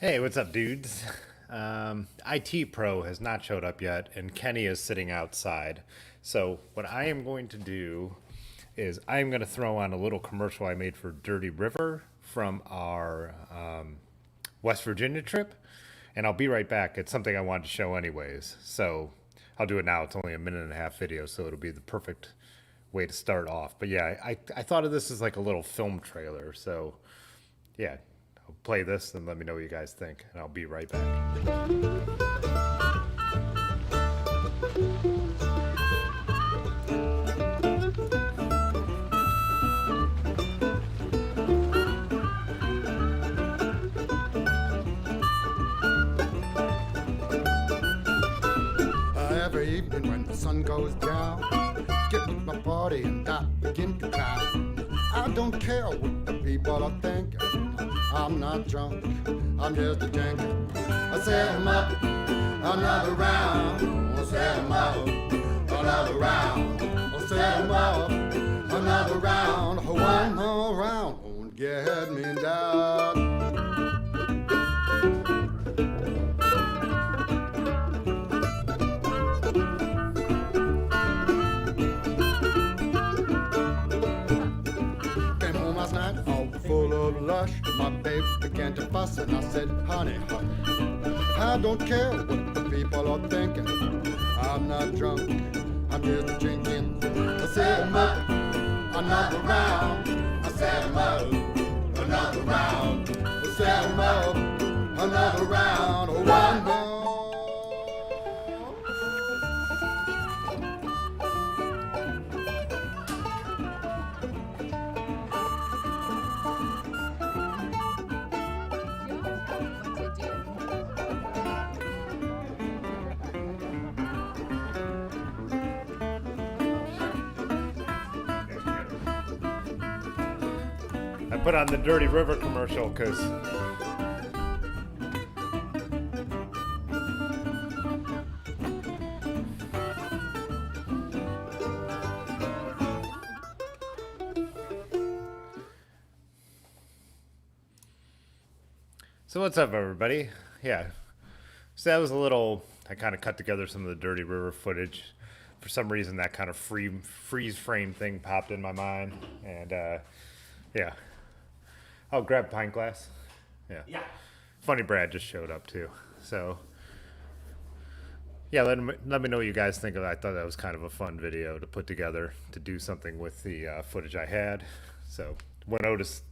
Hey, what's up, dudes? IT Pro has not showed up yet, and Kenny is sitting outside. So, what I am going to do is I am going to throw on a little commercial I made for Dirty River from our West Virginia trip, and I'll be right back. It's something I wanted to show anyways, so I'll do it now. It's only a minute and a half video, so it'll be the perfect way to start off. But yeah, I thought of this as like a little film trailer, so yeah, I'll play this and let me know what you guys think, and I'll be right back. Every evening when the sun goes down, get with my party and I begin to clown. I don't care what the people are thinking. I'm not drunk, I'm just a drinking. I set 'em up, another round. I set 'em up, another round. I set 'em up, another round. One more round won't get me down. Full of lush, my babe began to fuss and I said, honey, I don't care what the people are thinking. I'm not drunk, I'm just drinking. I set 'em up, another round. I set 'em up, another I put on the Dirty River commercial because so what's up, everybody? Yeah. So that was a little, I kind of cut together some of the Dirty River footage. For some reason, that kind of freeze frame thing popped in my mind. And, yeah. I'll grab a pint glass. Yeah. Yeah. Funny Brad just showed up, too. So, yeah, let me know what you guys think of that. I thought that was kind of a fun video to put together to do something with the footage I had. So, when Otis,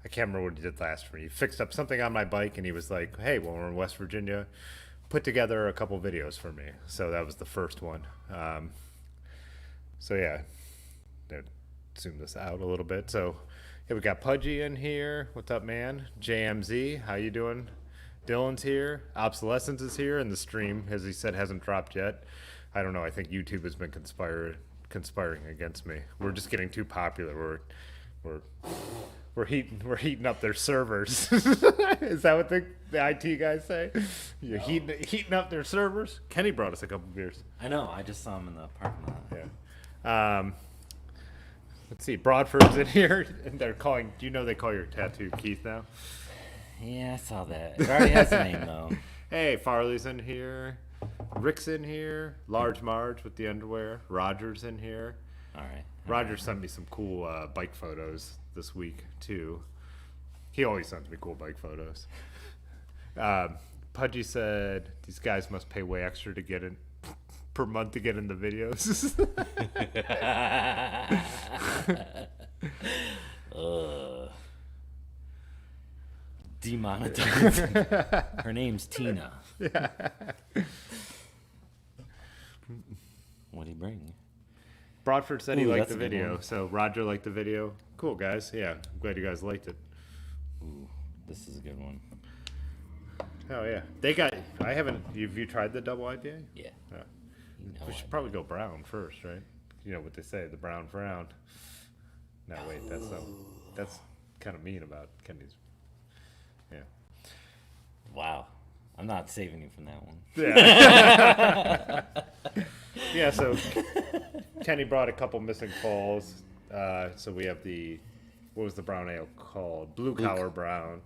I can't remember what he did last for me. He fixed up something on my bike, and he was like, hey, when we're in West Virginia, put together a couple videos for me. So that was the first one. So yeah, zoom this out a little bit. So yeah, we got Pudgy in here. What's up, man? JMZ, how you doing? Dylan's here. Obsolescence is here, and the stream, as he said, hasn't dropped yet. I don't know. I think YouTube has been conspiring against me. We're just getting too popular. We're heating up their servers. Is that what the IT guys say? You're heating up their servers. Kenny brought us a couple beers. I know. I just saw him in the parking lot. Yeah. Let's see. Broadford's in here, and they're calling. Do you know they call your tattoo Keith now? Yeah, I saw that. It already has a name though. Hey, Farley's in here. Rick's in here. Large Marge with the underwear. Roger's in here. All right. Roger sent me some cool bike photos this week too. He always sends me cool bike photos. Pudgy said these guys must pay way extra to get in per month to get in the videos. Demonetized. Her name's Tina. Yeah. What'd he bring? Broadford said he Ooh, liked that's the a good video, one. so Roger liked the video. Cool, guys. Yeah, I'm glad you guys liked it. Ooh, this is a good one. Oh yeah, they got. I haven't. Have you tried the double IPA? Yeah. Yeah. You know We it. should probably go brown first, right? You know what they say, the brown frown. No, wait, that's kind of mean about Kenny's. Yeah. Wow. I'm not saving you from that one. Yeah. Yeah, so Kenny brought a couple missing falls. So we have what was the brown ale called? Blue Collar Brown.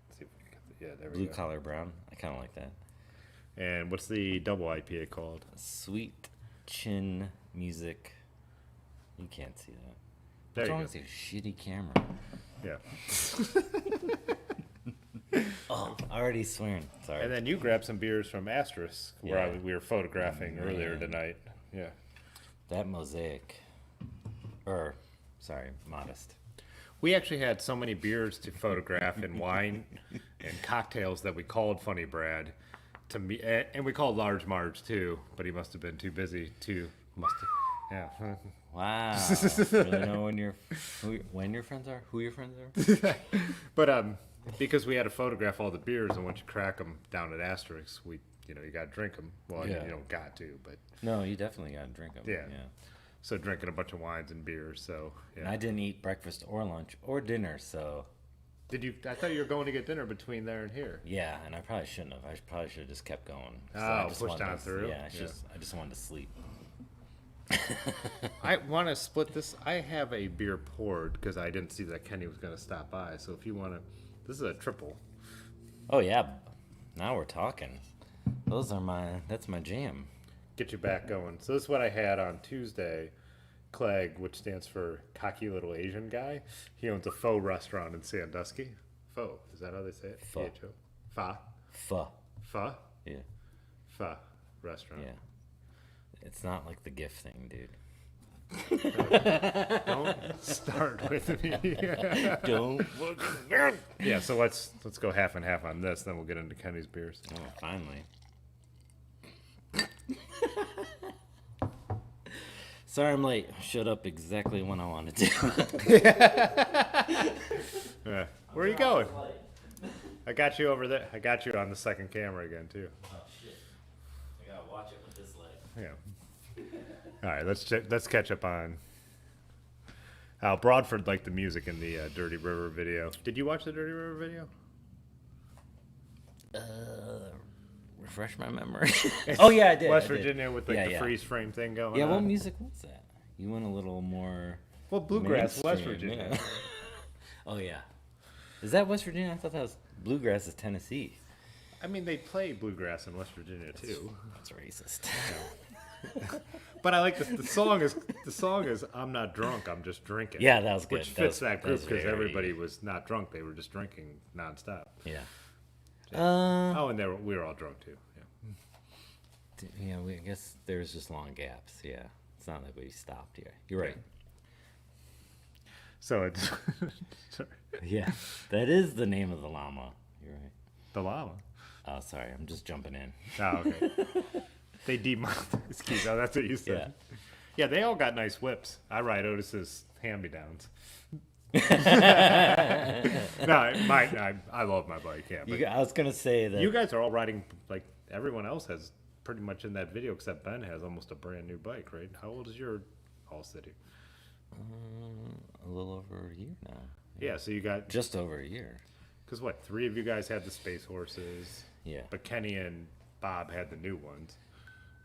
Let's see if we can get yeah, there we Blue go. collar brown. I kind of like that. And what's the double IPA called? Sweet chin music. You can't see that. There What's you wrong go. with your shitty camera? Yeah. Oh, already swearing. Sorry. And then you grabbed some beers from Asterisk, where Yeah. we were photographing earlier Man. tonight. Yeah. That mosaic. Sorry, modest. We actually had so many beers to photograph and wine and cocktails that we called Funny Brad to me, and we called Large Marge too, but he must have been too busy to. Yeah. Wow. Really know when your friends are? Who your friends are? But because we had to photograph all the beers, and once you crack them down at Asterisk, you got to drink them. Well, Yeah. you don't got to, but No, you definitely got to drink them. Yeah. so drinking a bunch of wines and beers. So And yeah. I didn't eat breakfast or lunch or dinner, so Did you? I thought you were going to get dinner betwin there and here. yeah, and I probably shouldn't have. I probably should have just kept going. Oh, I just pushed wanted on to- through? Yeah, Yeah. I just wanted to sleep. I want to split this. I have a beer poured because I didn't see that Kenny was going to stop by. So if you want to, this is a triple. Oh yeah, now we're talking. That's my jam. Get you back going. So this is what I had on Tuesday. Clegg, which stands for Cocky Little Asian Guy. He owns a faux restaurant in Sandusky. Faux, is that how they say it? Pho. P-H-O. Pho. Pho. Pho. Yeah, Pho restaurant. yeah. It's not like the gift thing, dude. Don't start with me. Don't look around. Yeah, so let's go half and half on this, then we'll get into Kenny's beers. Oh, finally. Sorry I'm late. Showed up exactly when I wanted to. Yeah. Where are you going? I got you over there. I got you on the second camera again too. Oh shit. I gotta watch it with this light. Yeah. All right, let's catch up on. Broadford liked the music in the Dirty River video. Did you watch the Dirty River video? Refresh my memory. Oh yeah, I did. West I did. Virginia with like the freeze frame thing going Yeah, on. what music was that? You went a little more. Well, bluegrass, West mainstream, Virginia. yeah. Oh yeah. Is that West Virginia? I thought that was bluegrass is Tennessee. I mean, they play bluegrass in West Virginia too. That's racist. But I like the song is "I'm not drunk, I'm just drinking." Yeah, that was good. Which That fits was- that that group was because very- everybody was not drunk; they were just drinking nonstop. Yeah. Oh, and we were all drunk too. Yeah. Yeah, I guess there's just long gaps. Yeah, it's not like we stopped here. You're right. So it's sorry. Yeah, that is the name of the llama. You're right. The llama. Oh, sorry, I'm just jumping in. Oh, okay. They demonetized Keith. Oh, that's what you said. Yeah, they all got nice whips. I ride Otis's hand-me-downs. No, I love my bike. Yeah, but I was gonna say that. you guys are all riding like everyone else has pretty much in that video, except Ben has almost a brand new bike, right? How old is your All City? A little over a year now. Yeah, so you got Just over a year. because what? 3 of you guys had the Space Horses. Yeah. But Kenny and Bob had the new ones.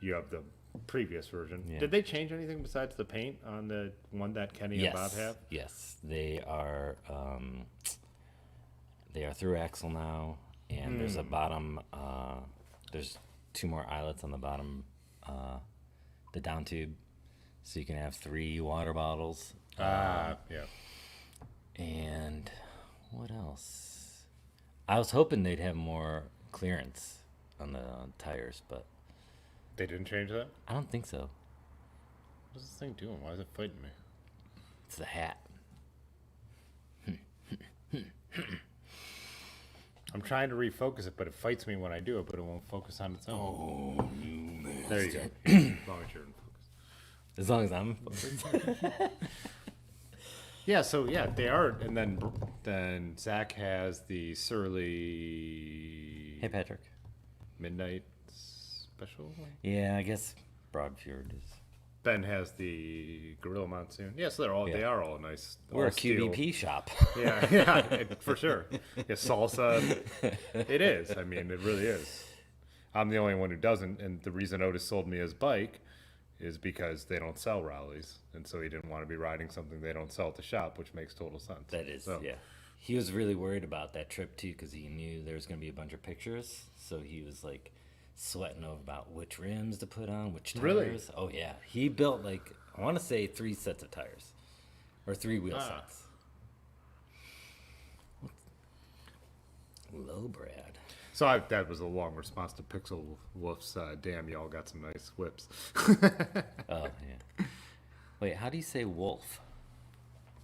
You have the previous version. Yeah. Did they change anything besides the paint on the one that Kenny and Bob have? Yes, they are. They are through axle now, and there's a bottom. There's 2 more eyelets on the bottom, the down tube, so you can have 3 water bottles. Yeah. And what else? I was hoping they'd have more clearance on the tires, but They didn't change that? I don't think so. What's this thing doing? Why is it fighting me? It's the hat. I'm trying to refocus it, but it fights me when I do it, but it won't focus on its own. Oh, you There you go. As long as you're in focus. As long as I'm focused. Yeah, so yeah, they are, and then Zach has the Surly Hey, Patrick. Midnight Special. Yeah, I guess Broadfjord is. Ben has the Gorilla Monsoon. Yeah, so they are all nice. We're all a steel. QVP shop. Yeah, for sure. Yeah, salsa. It is. I mean, it really is. I'm the only one who doesn't, and the reason Otis sold me his bike is because they don't sell rallies, and so he didn't want to be riding something they don't sell at the shop, which makes total sense. That is, So, yeah. He was really worried about that trip too because he knew there was going to be a bunch of pictures. So he was like sweating over about which rims to put on, which tires. Really? Oh yeah, he built like I want to say 3 sets of tires, or 3 wheel sets. Low, Brad. So that was a long response to Pixel Wolf's. Damn, y'all got some nice whips. Oh yeah. Wait, how do you say wolf?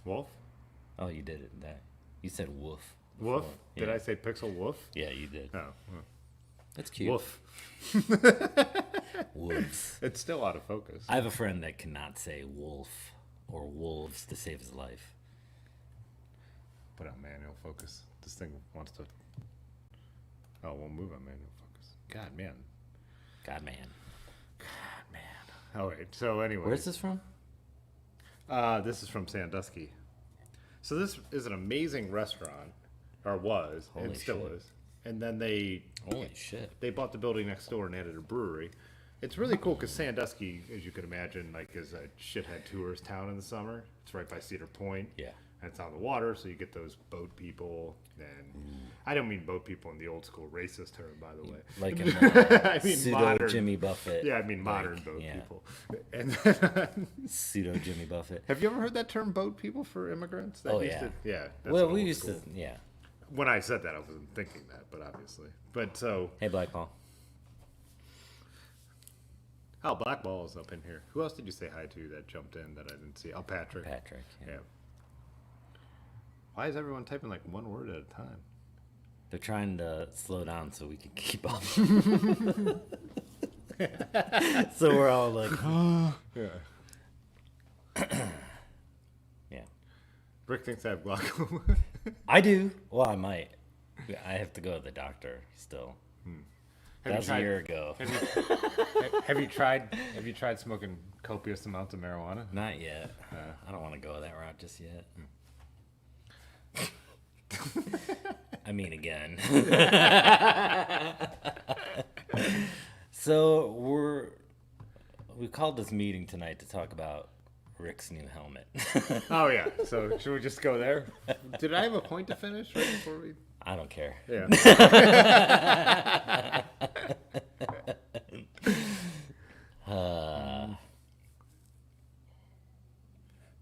Wolf? Oh, you did it. That you said wolf. Wolf? before. Did Yeah. I say Pixel Wolf? Yeah, you did. Oh, well, That's cute. Wolf. Wolves. It's still out of focus. I have a friend that cannot say wolf or wolves to save his life. Put on manual focus. This thing wants to. Oh, we'll move on manual focus. God, man. God, man. All right. So anyway, Where's this from? This is from Sandusky. So this is an amazing restaurant, or was, Holy and still shit. is. And then they Holy shit. bought the building next door and added a brewery. It's really cool because Sandusky, as you could imagine, like is a shithead tourist town in the summer. It's right by Cedar Point. Yeah. And it's on the water, so you get those boat people. And I don't mean boat people in the old school racist term, by the way. Like a I mean pseudo modern. Jimmy Buffett. Yeah, I mean modern like, boat yeah. people. And then, Pseudo Jimmy Buffett. have you ever heard that term, boat people, for immigrants? That Oh, used yeah. To, yeah. That's Well, an we old used school. to, yeah. When I said that, I wasn't thinking that, but obviously. But so, Hey, Blackball. oh, Blackball is up in here. Who else did you say hi to that jumped in that I didn't see? Oh, Patrick. Patrick. Yeah. Yeah. Why is everyone typing like one word at a time? They're trying to slow down so we can keep up. So we're all like, Yeah. yeah. Rick thinks I have glaucoma. I do. Well, I might. I have to go to the doctor still. That was a year ago. Have you tried smoking copious amounts of marijuana? Not yet. I don't want to go that route just yet. I mean, again. So we called this meeting tonight to talk about Rick's new helmet. Oh yeah. So should we just go there? Did I have a point to finish right before we? I don't care. Yeah.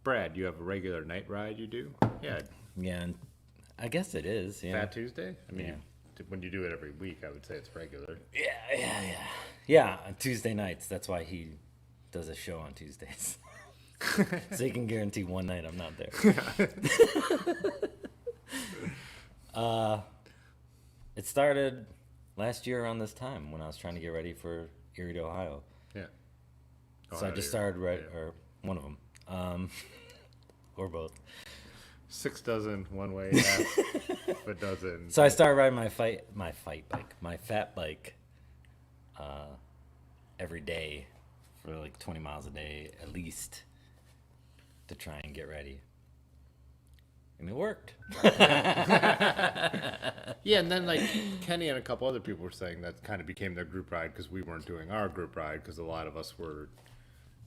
Brad, you have a regular night ride you do? Yeah. Yeah, and I guess it is. Yeah. Fat Tuesday? I mean, Yeah. when you do it every week, I would say it's regular. Yeah, on Tuesday nights. That's why he does a show on Tuesdays. So he can guarantee one night I'm not there. It started last year around this time when I was trying to get ready for Erie to Ohio. Yeah. So I just started or one of them, or both. 6 dozen one way, half a dozen. So I started riding my fat bike, every day for like 20 miles a day at least to try and get ready. And it worked. Yeah, and then like Kenny and a couple other people were saying that kind of became their group ride because we weren't doing our group ride because a lot of us were.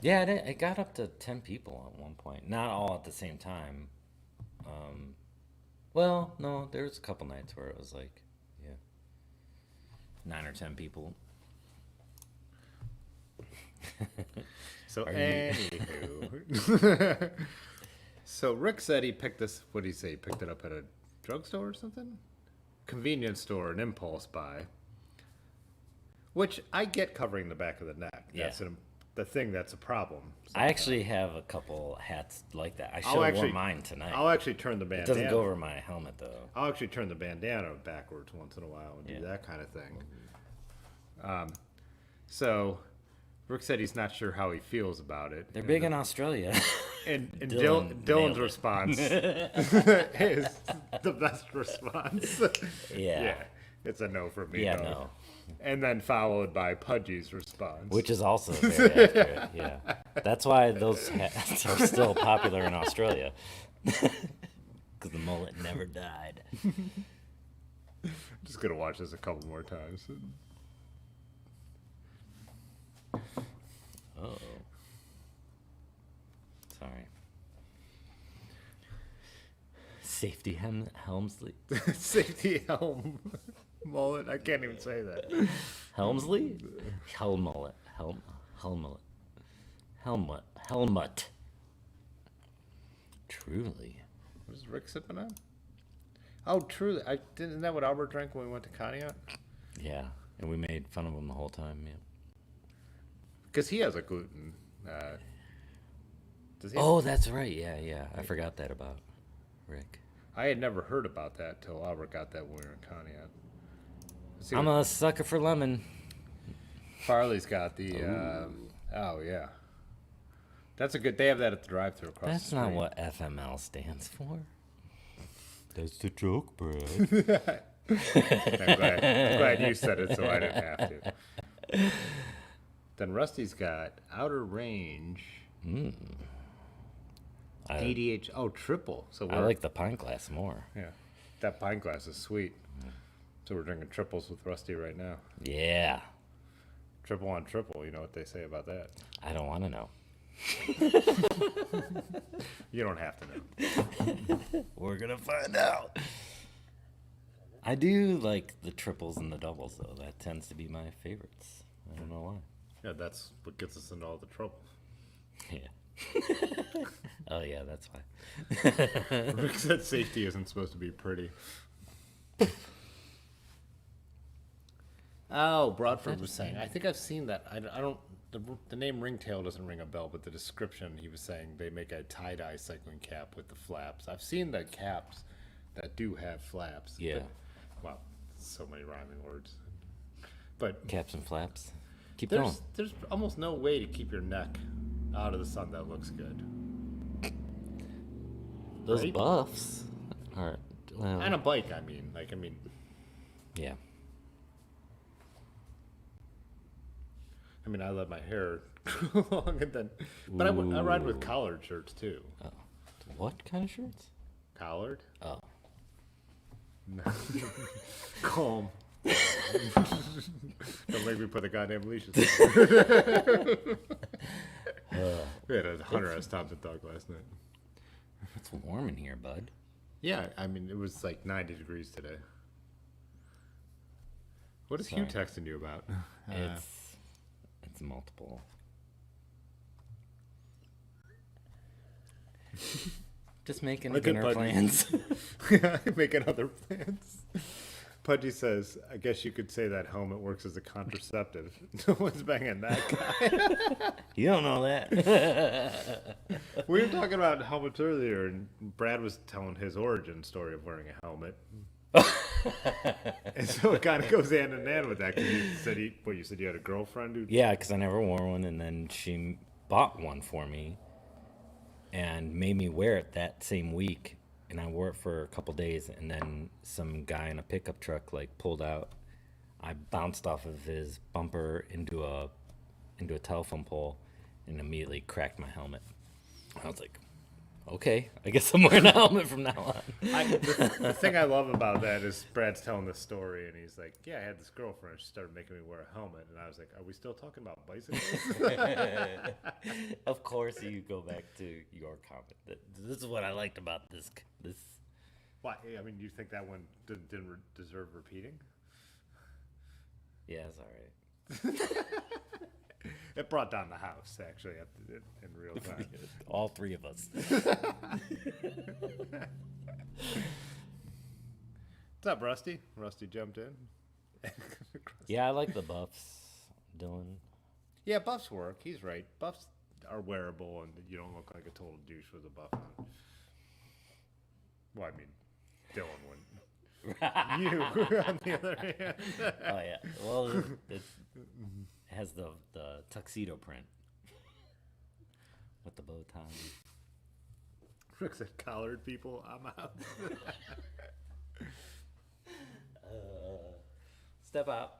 Yeah, it got up to 10 people at one point. Not all at the same time. Well, no, there was a couple nights where it was like, 9 or 10 people. So Are you- anywho, so Rick said he picked this. What did he say? He picked it up at a drugstore or something, convenience store, an impulse buy. Which I get covering the back of the neck. Yeah. That's the thing that's a problem. I actually have a couple hats like that. I should have actually- worn mine tonight. I'll actually turn the It bandana. doesn't go over my helmet though. I'll actually turn the bandana backwards once in a while and do Yeah. that kind of thing. So Rick said he's not sure how he feels about it. They're big in Australia. And Dylan Dylan's nailed it. response is the best response. Yeah. It's a no for me. Yeah, though. no. And then followed by Pudgy's response. Which is also very accurate. Yeah. That's why those hats are still popular in Australia. Because the mullet never died. I'm just gonna watch this a couple more times. Oh. Sorry. Safety Helmsley. Safety helm mullet. I can't even say that. Helmsley? Helmullet. Helmut. Truly. What is Rick sipping on? Oh, truly. Isn't that what Albert drank when we went to Conneaut? Yeah. And we made fun of him the whole time, yeah. Because he has a gluten. Does he? Oh, that's right. Yeah. I forgot that about Rick. I had never heard about that till Albert got that when we were in Conneaut. See, I'm a sucker for lemon. Farley's got the. Oh yeah, that's a good. They have that at the drive-thru across. That's the not street. what FML stands for. That's the joke, Brad. I'm glad you said it, so I didn't have to. Then Rusty's got Outer Range. DDH. Oh, triple. So I like the pint glass more. Yeah, that pint glass is sweet. So we're drinking triples with Rusty right now. Yeah. Triple on triple. You know what they say about that? I don't want to know. You don't have to know. We're going to find out. I do like the triples and the doubles, though. That tends to be my favorites. I don't know why. Yeah, that's what gets us into all the trouble. Yeah. Oh, yeah, that's why. Rick said safety isn't supposed to be pretty. Oh, Broadford was saying. I think I've seen that. I don't. The name Ringtail doesn't ring a bell, but the description he was saying they make a tie-dye cycling cap with the flaps. I've seen the caps that do have flaps. Yeah. But, wow, so many rhyming words. But Caps and flaps. Keep going. there's almost no way to keep your neck out of the sun that looks good. Those right? buffs are. Well, And a bike, I mean. yeah. I mean, I let my hair grow long and then, but I ride with collared shirts too. What kind of shirts? Collared? Oh. Calm. Don't make me put the goddamn leashes. We had a hunter-ass Thompson dog last night. It's warm in here, bud. Yeah, I mean, it was like 90 degrees today. What is Hugh Sorry. texting you about? It's multiple. Just making Look at dinner Buddy. plans. Making other plans. Pudgy says, I guess you could say that helmet works as a contraceptive. No one's banging that guy. You don't know that. We were talking about helmets earlier, and Brad was telling his origin story of wearing a helmet. And so it kind of goes hand in hand with that. Because you said you said you had a girlfriend who. Yeah, because I never wore one, and then she bought one for me and made me wear it that same week. And I wore it for a couple days, and then some guy in a pickup truck like pulled out. I bounced off of his bumper into a telephone pole, and immediately cracked my helmet. I was like, okay, I guess I'm wearing a helmet from now on. The thing I love about that is Brad's telling this story, and he's like, "Yeah, I had this girlfriend. She started making me wear a helmet," and I was like, "Are we still talking about bicycles?" Of course, you go back to your comment. This is what I liked about this. Why? I mean, you think that one didn't deserve repeating? Yeah, it's all right. It brought down the house actually in real time. All three of us. What's up, Rusty? Rusty jumped in. Yeah, I like the buffs, Dylan. Yeah, buffs work. He's right. Buffs are wearable, and you don't look like a total douche with a buff on. Well, I mean, Dylan wouldn't. You, on the other hand. Oh yeah. Well, it has the tuxedo print with the bow tie. Rick said, "Collared people, I'm out." Step out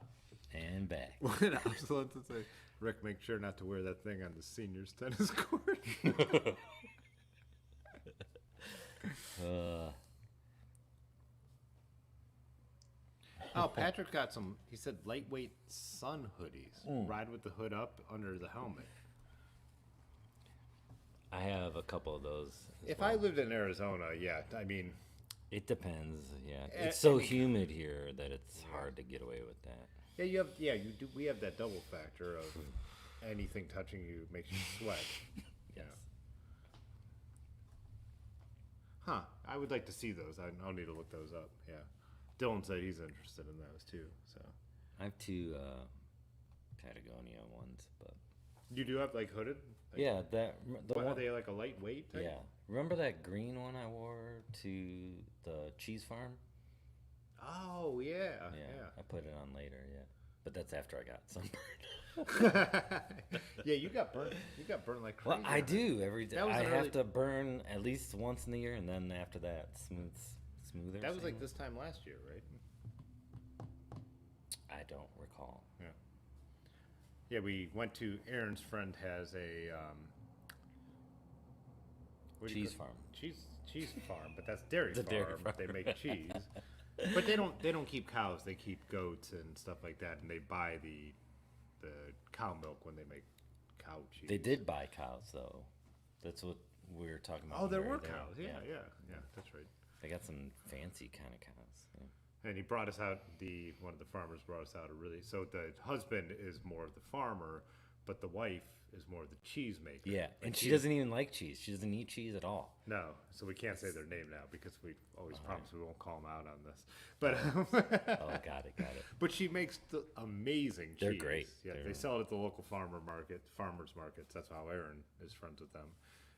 and back. What did Absalom say? Rick, make sure not to wear that thing on the seniors tennis court. Oh, Patrick got some. He said lightweight sun hoodies. Ride with the hood up under the helmet. I have a couple of those. If I lived in Arizona, yeah, I mean, It depends. Yeah, it's so humid here that it's hard to get away with that. yeah, you do. We have that double factor of anything touching you makes you sweat. Yes. Huh. I would like to see those. I'll need to look those up. Yeah. Dylan said he's interested in those too. So I have two Patagonia ones, but you do have like hooded. Like, yeah, the what, one. are they like a lightweight? Type? Yeah, remember that green one I wore to the cheese farm? Oh yeah. I put it on later. Yeah, but that's after I got sunburned. Yeah, you got burnt. You got burnt like crazy. Well, I do every day. That was I an have early- to burn at least once in the year, and then after that, smoother. That was like sailing. this time last year, right? I don't recall. Yeah. Yeah, we went to Aaron's friend has a what do you Cheese call- farm. cheese farm, but that's dairy The farm. dairy farm. They make cheese, but they don't keep cows. They keep goats and stuff like that, and they buy the cow milk when they make cow cheese. They did buy cows, though. That's what we were talking about. Oh, when there we were there. cows. Yeah, that's right. They got some fancy kind of cows. Yeah. And he brought us out. One of the farmers brought us out so the husband is more of the farmer, but the wife is more of the cheese maker. Yeah, Like and she doesn't even like cheese. She doesn't eat cheese at all. No, so we can't say their name now because we always promise we wwon't call them out on this. But Oh, got it. but she makes the amazing cheese. They're great. Yeah, They're- they sell it at the local farmers markets. That's how Aaron is friends with them.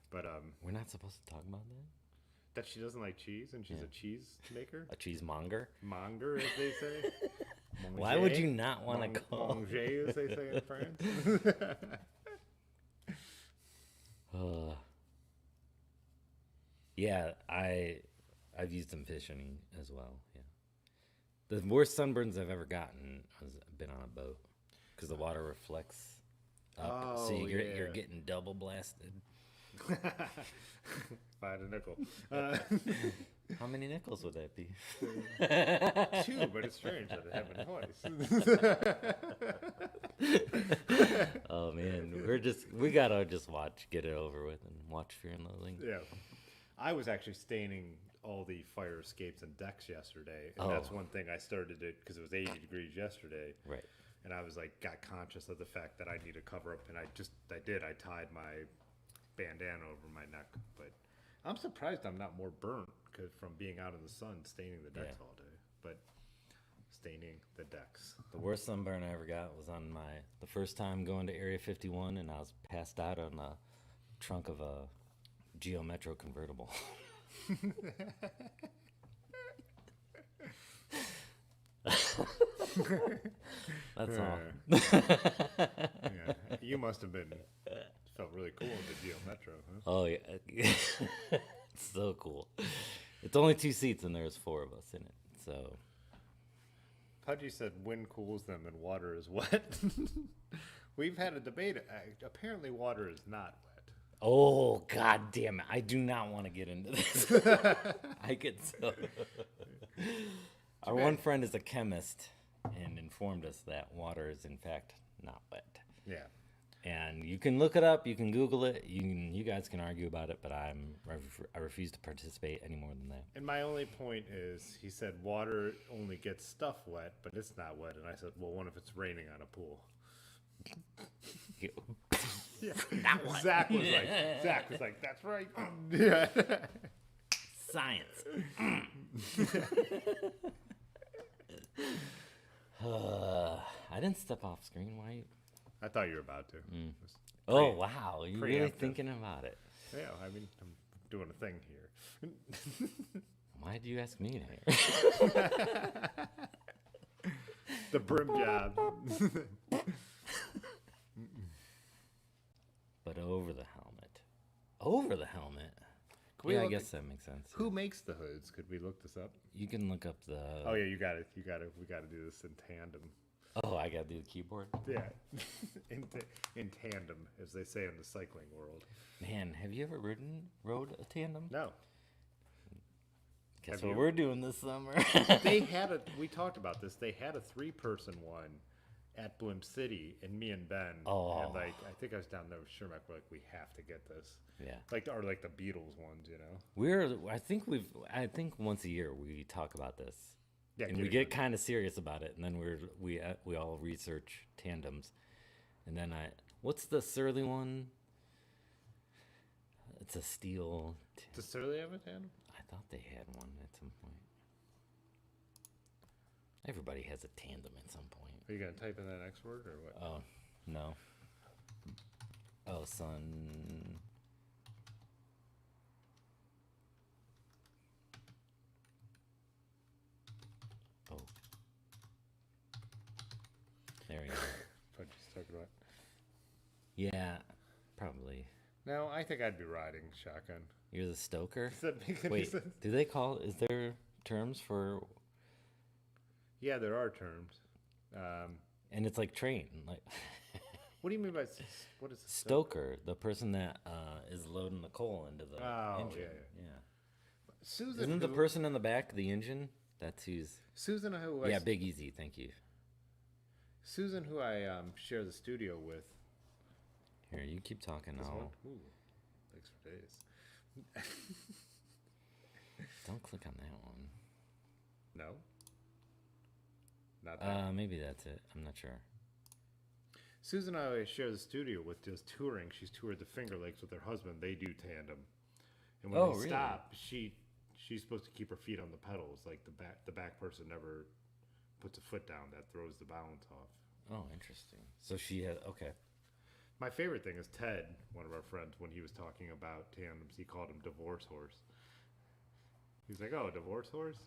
But We're not supposed to talk about that? that she doesn't like cheese and she's a cheese maker, A cheesemonger? monger as they say. Why would you not want to call? manger as they say in France? Yeah, I've used them fishing as well. Yeah, the worst sunburns I've ever gotten has been on a boat because the water reflects up, so Oh, you're yeah. getting double blasted. If I had a nickel. How many nickels would that be? Two, but it's strange that it happened twice. Oh man, we gotta just get it over with and watch Fear and Loathing. Yeah. I was actually staining all the fire escapes and decks yesterday. And that's Oh. one thing I started it because it was 80 degrees yesterday. Right. And I was like, got conscious of the fact that I need to cover up. And I did. I tied my bandana over my neck. But I'm surprised I'm not more burnt from being out in the sun staining the decks Yeah. all day. But staining the decks. The worst sunburn I ever got was on the first time going to Area 51, and I was passed out on the trunk of a Geo Metro convertible. That's all. Yeah. You must have felt really cool in the Geo Metro, huh? Oh yeah, it's so cool. It's only 2 seats, and there's 4 of us in it. So Pudgy said wind cools them and water is wet. We've had a debate. Apparently, water is not wet. oh god damn it! I do not want to get into this. I get so. Our one friend is a chemist and informed us that water is in fact not wet. Yeah. And you can look it up, you can Google it, you guys can argue about it, but I refuse to participate any more than that. And my only point is, he said water only gets stuff wet, but it's not wet. And I said, well, what if it's raining on a pool? Zach was like, that's right. Yeah. Science. I didn't step off screen. Why? I thought you were about to. Just Oh wow, you really preemptive. thinking about it? Yeah, I mean, I'm doing a thing here. Why do you ask me here? The brim job. But over the helmet. Over the helmet. we Yeah, I look- guess that makes sense. Who makes the hoods? Could we look this up? You can look up the. Oh yeah, you got it. We got to do this in tandem. Oh, I gotta do the keyboard. Yeah, in tandem, as they say in the cycling world. Man, have you ever rode a tandem? No, Guess have what you? we're doing this summer. they had we talked about this. They had a 3-person one at Blimp City, and me and Ben. Oh. And I think I was down there with Shermack. We're like, we have to get this. Yeah. Like the Beatles ones, you know. I think once a year we talk about this. Yeah, And we getting get kind of serious about it, and then we all research tandems, and then what's the Surly one? It's a steel. Does Surly have a tandem? I thought they had one at some point. Everybody has a tandem at some point. Are you gonna type in that next word or what? Oh no. Oh son. Oh. There we go. What just talking about? Yeah, probably. No, I think I'd be riding shotgun. You're the stoker? Does that make any Wait, sense? is there terms for, Yeah, there are terms. and it's like train, like What do you mean by what is stoker, the person that is loading the coal into the Oh, engine. yeah. Susan? Isn't the person in the back the engine? That's who's, Susan who I yeah, Big Easy, thank you. Susan who I share the studio with. Here, you keep talking. This I'll, one? Ooh, thanks for days. don't click on that one. No, not that. Maybe that's it. I'm not sure. Susan and I share the studio with just touring. She's toured the Finger Lakes with her husband. They do tandem, and when Oh, they really? stop, she's supposed to keep her feet on the pedals. Like the back person never puts a foot down. That throws the balance off. Oh, interesting. So she had, okay. My favorite thing is Ted, one of our friends, when he was talking about tandems, he called him divorce horse. He's like, "Oh, divorce horse."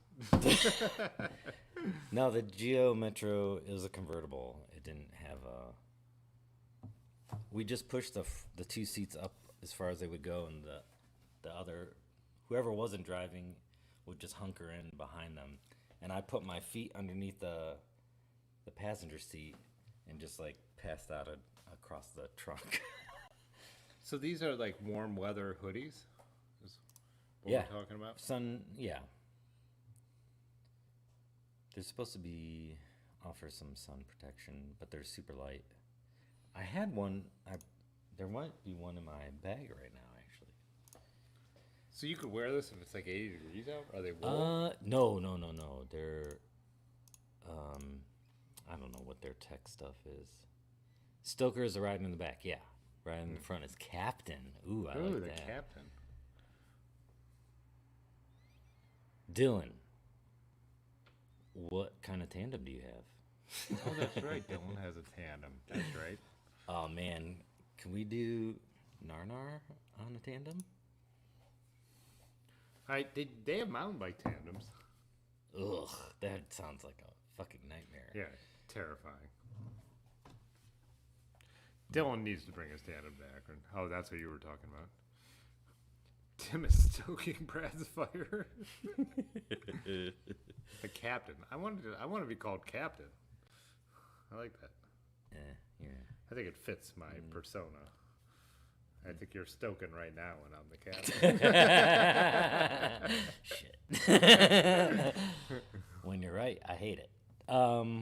No, the Geo Metro is a convertible. It didn't have a. We just pushed the 2 seats up as far as they would go, and the other, whoever wasn't driving, would just hunker in behind them, and I put my feet underneath the passenger seat and just like passed out across the trunk. So these are like warm weather hoodies? Is what Yeah. we're talking about? Sun, yeah. They're supposed to be offer some sun protection, but they're super light. I had one. There might be one in my bag right now, actually. So you could wear this if it's like 80 degrees out? Are they wool? No. They're, I don't know what their tech stuff is. Stoker is riding in the back, yeah. Riding in the front is Captain. Ooh, I Ooh, like the that. captain. Dylan, what kind of tandem do you have? Oh, that's right. Dylan has a tandem. That's right. Oh man, can we do Narnar on a tandem? They have mountain bike tandems. Ugh, that sounds like a fucking nightmare. Yeah, terrifying. Dylan needs to bring his tandem back. Oh, that's what you were talking about. Tim is stoking Brad's fire. The captain. I want to be called captain. I like that. Yeah. I think it fits my persona. I think you're stoking right now when I'm the captain. Shit. When you're right, I hate it. Yeah.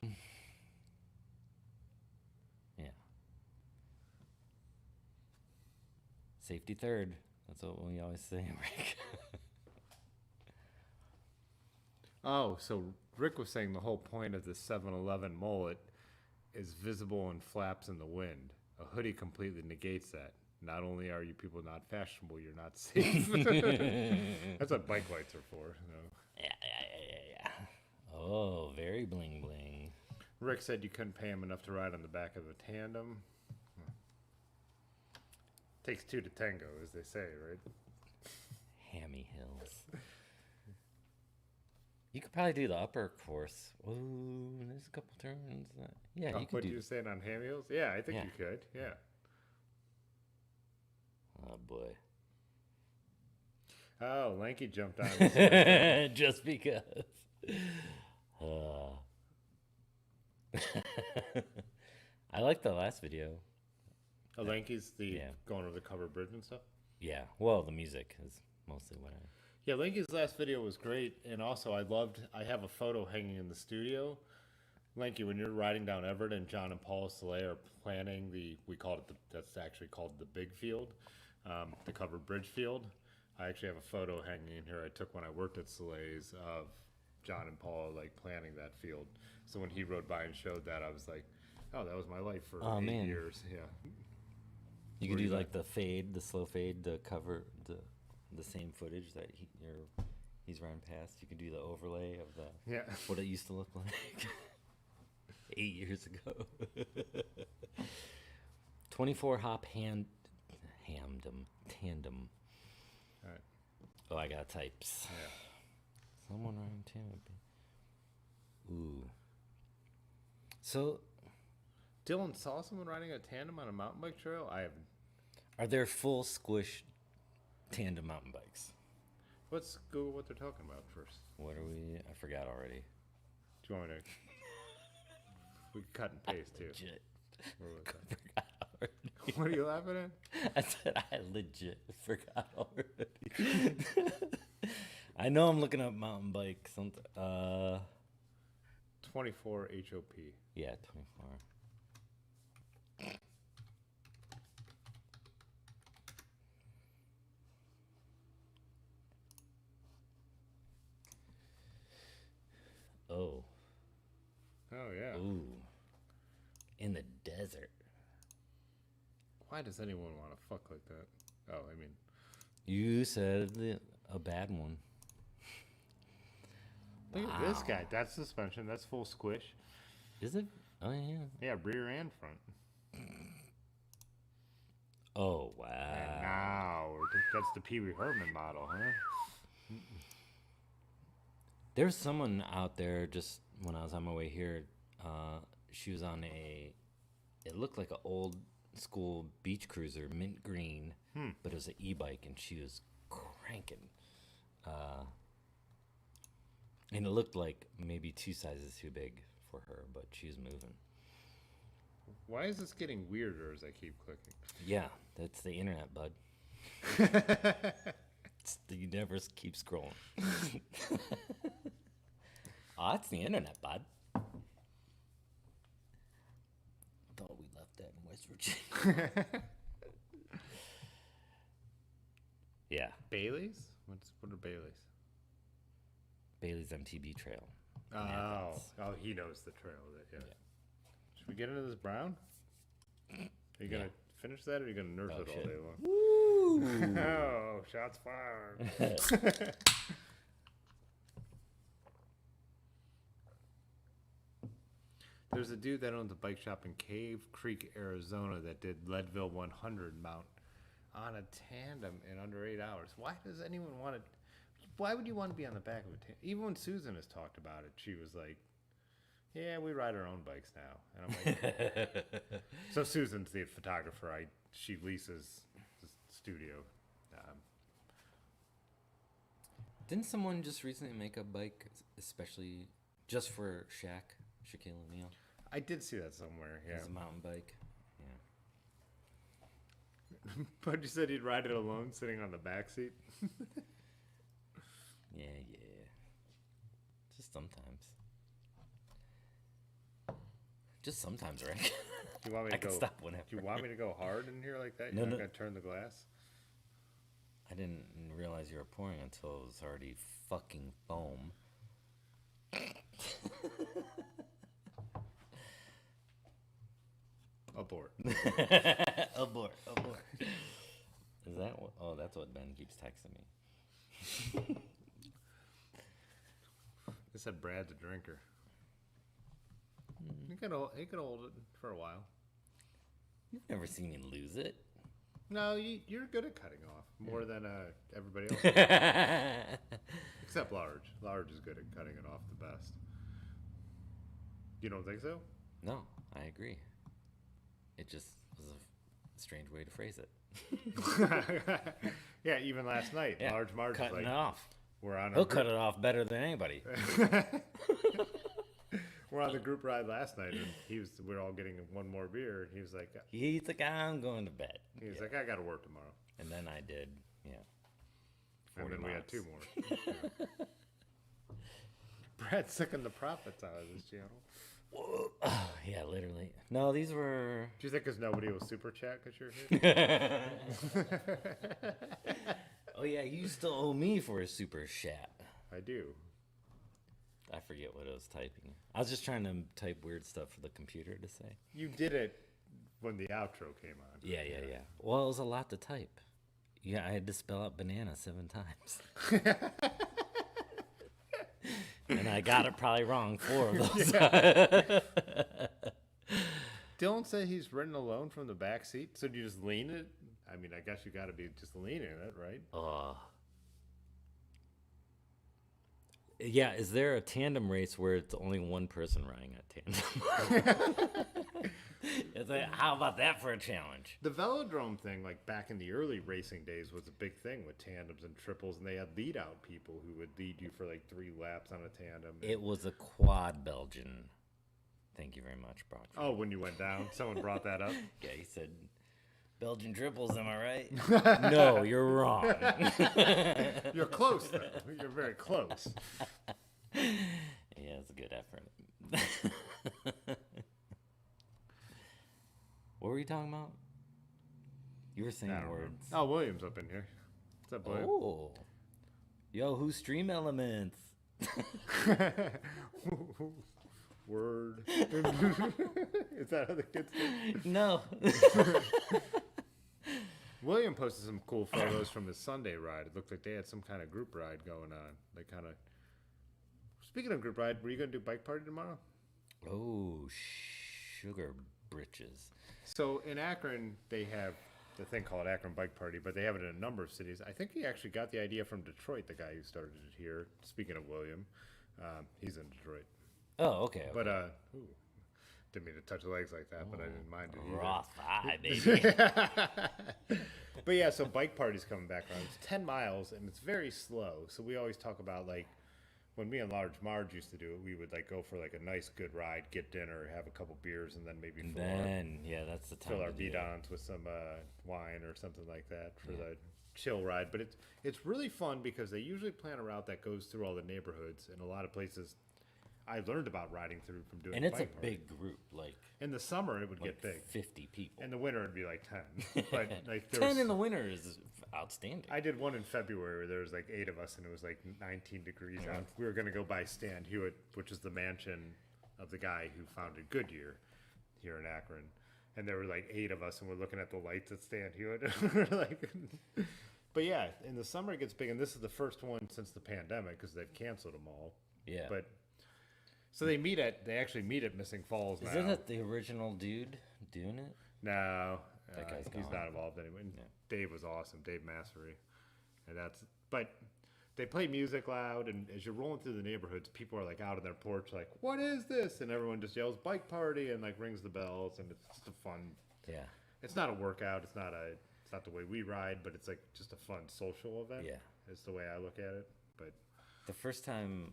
Safety third. That's what we always say, Rick. Oh, so Rick was saying the whole point of the 7-Eleven mullet is visible and flaps in the wind. A hoodie completely negates that. Not only are you people not fashionable, you're not safe. That's what bike lights are for. You know. Yeah. Oh, very bling bling. Rick said you couldn't pay him enough to ride on the back of the tandem. Takes two to tango, as they say, right? Hammy Hills. You could probably do the upper course. Ooh, there's a couple turns. Yeah, you could What do. you were saying on Ham Heels? Yeah, I think Yeah. you could. Yeah. Oh boy. Oh, Lanky jumped on. Just because. I like the last video. Oh, Lanky's the Yeah. going over the covered bridge and stuff. Yeah. Well, the music is mostly what I. Yeah, Lanky's last video was great, and also I have a photo hanging in the studio. Lanky, when you're riding down Everett and John and Paul Soleil are planning we call it that's actually called the big field, the covered bridge field. I actually have a photo hanging in here I took when I worked at Soleil's of John and Paul like planning that field. So when he rode by and showed that, I was like, oh, that was my life for 8 man. years. Yeah. You could do like the fade, the slow fade, to cover the same footage that he's running past. You could do the overlay of the Yeah. what it used to look like 8 years ago. 24 hop tandem. All right. Oh, I got types. Yeah. Someone riding tandem. Ooh. So, Dylan saw someone riding a tandem on a mountain bike trail. I haven't. are there full squish tandem mountain bikes? Let's Google what they're talking about first. What are we? I forgot already. Do you want me to? We can cut and paste too. Legit. Where was that? Forgot already. What are you laughing at? I said I legit forgot already. I know I'm looking up mountain bike something. 24 HOP. Yeah, 24. Oh. Oh yeah. Ooh. In the desert. Why does anyone want to fuck like that? Oh, I mean, You said a bad one. look at this guy. That's suspension. That's full squish. Is it? Oh, yeah. Yeah, rear and front. Oh, And wow. now that's the Pee Wee Herman model, huh? There's someone out there just when I was on my way here. She was on it looked like an old school beach cruiser, mint green, but it was an e-bike and she was cranking. And it looked like maybe 2 sizes too big for her, but she was moving. Why is this getting weirder as I keep clicking? Yeah, that's the internet, bud. You never keep scrolling. Oh, that's the internet, bud. Thought we left that in West Virginia. Yeah, Bailey's? What are Bailey's? Bailey's MTB Trail. Oh, he knows the trail. Yeah. Should we get into this brown? Are you gonna finish that, or are you gonna nurse it all shit. day long? Woo! Oh, shots fired. There's a dude that owns a bike shop in Cave Creek, Arizona, that did Leadville 100 mount on a tandem in under 8 hours. Why does anyone want to? Why would you want to be on the back of a tandem? Even when Susan has talked about it, she was like, "Yeah, we ride our own bikes now." And I'm like, "So Susan's the photographer. She leases the studio." Didn't someone just recently make a bike, especially just for Shaquille O'Neal? I did see that somewhere. Yeah, It's a mountain bike. Yeah. but you said he'd ride it alone, sitting on the back seat. Yeah. Just sometimes. Just sometimes, right? Do you want me I to can go? stop whenever. Do you want me to go hard in here like that? No, You're not no. gonna turn the glass. I didn't realize you were pouring until it was already fucking foam. Abort. Abort. Is that what? Oh, that's what Ben keeps texting me. They said Brad's a drinker. He could hold it for a while. You've never seen me lose it. No, you're good at cutting off more than everybody else. Except Large. Large is good at cutting it off the best. You don't think so? No, I agree. It just was a strange way to phrase it. Yeah, even last night, Yeah, Large Marge was cutting like, it off. we're on He'll a cut it off better than anybody. we're on the group ride last night, and we're all getting one more beer, and he was like, He's like, I'm going to bed. I got to work tomorrow, And then I did, and 40 then we had miles. 2 more. Yeah. Brad's sucking the profits out of this channel. Yeah, literally. No, these were. Do you think because nobody will super chat because you're here? Oh, yeah, you still owe me for a super chat. I do. I forget what I was typing. I was just trying to type weird stuff for the computer to say. You did it when the outro came on. Yeah. Well, it was a lot to type. Yeah, I had to spell out banana 7 times. And I got it probably wrong 4 of those. Dylan said he's ridden alone from the back seat. So do you just lean it? I mean, I guess you got to be just leaning it, right? Yeah, is there a tandem race where it's only one person riding a tandem? It's like, how about that for a challenge? The velodrome thing, like back in the early racing days, was a big thing with tandems and triples, and they had lead out people who would lead you for like 3 laps on a tandem. It was a quad Belgian. Thank you very much, Brock. Oh, when you went down, someone brought that up. Yeah, he said, Belgian triples, am I right? No, you're wrong. You're close, though. You're very close. Yeah, it's a good effort. What were you talking about? You were I saying don't know. words. Oh, William's up in here. What's up, William? Oh. Yo, who's Stream Elements? Word. Is that how the kids say? No. William posted some cool photos from his Sunday ride. It looked like they had some kind of group ride going on. They kind of. Speaking of group ride, were you going to do bike party tomorrow? Oh, sugar britches. So in Akron, they have the thing called Akron Bike Party, but they have it in a number of cities. I think he actually got the idea from Detroit, the guy who started it here. Speaking of William, he's in Detroit. Oh, okay. But, ooh, didn't mean to touch the legs like that, but I didn't mind it either. Raw thigh, baby. But yeah, so bike party's coming back around. It's 10 miles and it's very slow. So we always talk about like when me and Large Marge used to do it, we would like go for like a nice good ride, get dinner, have a couple beers, and then maybe And then, yeah, that's the time. fill our to do it. bidons with some wine or something like that for the chill ride. But it's really fun because they usually plan a route that goes through all the neighborhoods, and a lot of places I learned about riding through from doing. And it's a bike party. big group, like In the summer, it would like get big. 50 people. In the winter, it'd be like 10. But like there 10 was, in the winter is outstanding. I did one in February where there was like 8 of us and it was like 19 degrees out. We were going to go by Stan Hewitt, which is the mansion of the guy who founded Goodyear here in Akron. And there were like 8 of us and we're looking at the lights at Stan Hewitt. We're like, but yeah, in the summer it gets big. And this is the first one since the pandemic because they've canceled them all. Yeah. But so they actually meet at Missing Falls now. Isn't that the original dude doing it? No, That guy's he's gone. not involved anymore. And Yeah. Dave was awesome, Dave Massery, but they play music loud, and as you're rolling through the neighborhoods, people are like out on their porch, like, "What is this?" And everyone just yells "bike party" and like rings the bells, and it's just a fun. Yeah. It's not a workout. It's not the way we ride, but it's like just a fun social event. Yeah. It's the way I look at it. But The first time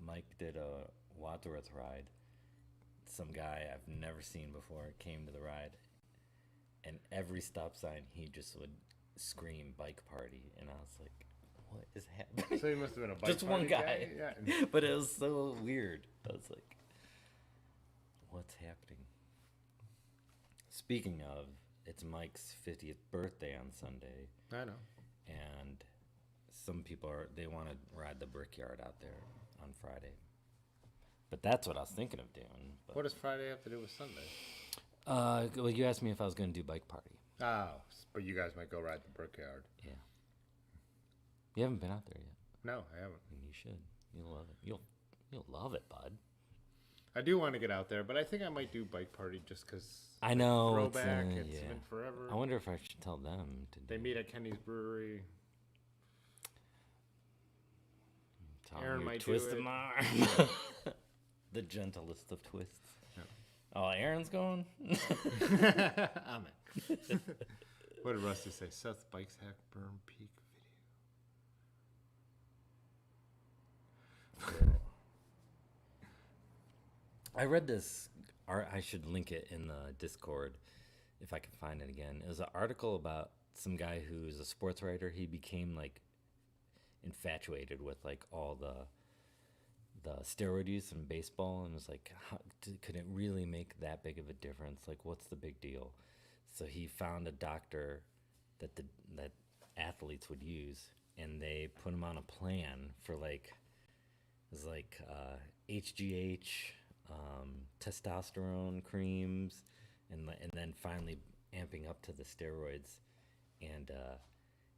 Mike did a Wadsworth ride, some guy I've never seen before came to the ride, and every stop sign he just would scream "bike party," and I was like, "What is happening?" so he must have been a bike Just one party guy. Yeah. But it was so weird. I was like, "What's happening?" Speaking of, it's Mike's 50th birthday on Sunday, I know. and some people they want to ride the Brickyard out there on Friday. But that's what I was thinking of doing. But, What does Friday have to do with Sunday? well, you asked me if I was going to do bike party. Oh, but you guys might go ride the Brickyard. Yeah. You haven't been out there yet, No, I haven't. and you should. You'll love it. You'll love it, bud. I do want to get out there, but I think I might do bike party just because I know. It's, throwback. It's yeah. been forever. I wonder if I should tell them to. They meet at Kenny's Brewery. Tell Aaron them might twist do it. them arm. The gentlest of twists. Yeah. Oh, Aaron's going. I'm in. What did Rusty say? Seth Bikes Hackburn Peak video. I read this. I should link it in the Discord if I can find it again. It was an article about some guy who's a sports writer. He became like infatuated with like all the steroid use in baseball, and was like, could it really make that big of a difference? Like, what's the big deal? So he found a doctor that that athletes would use, and they put him on a plan for like, it was like HGH, testosterone creams, and then finally amping up to the steroids, and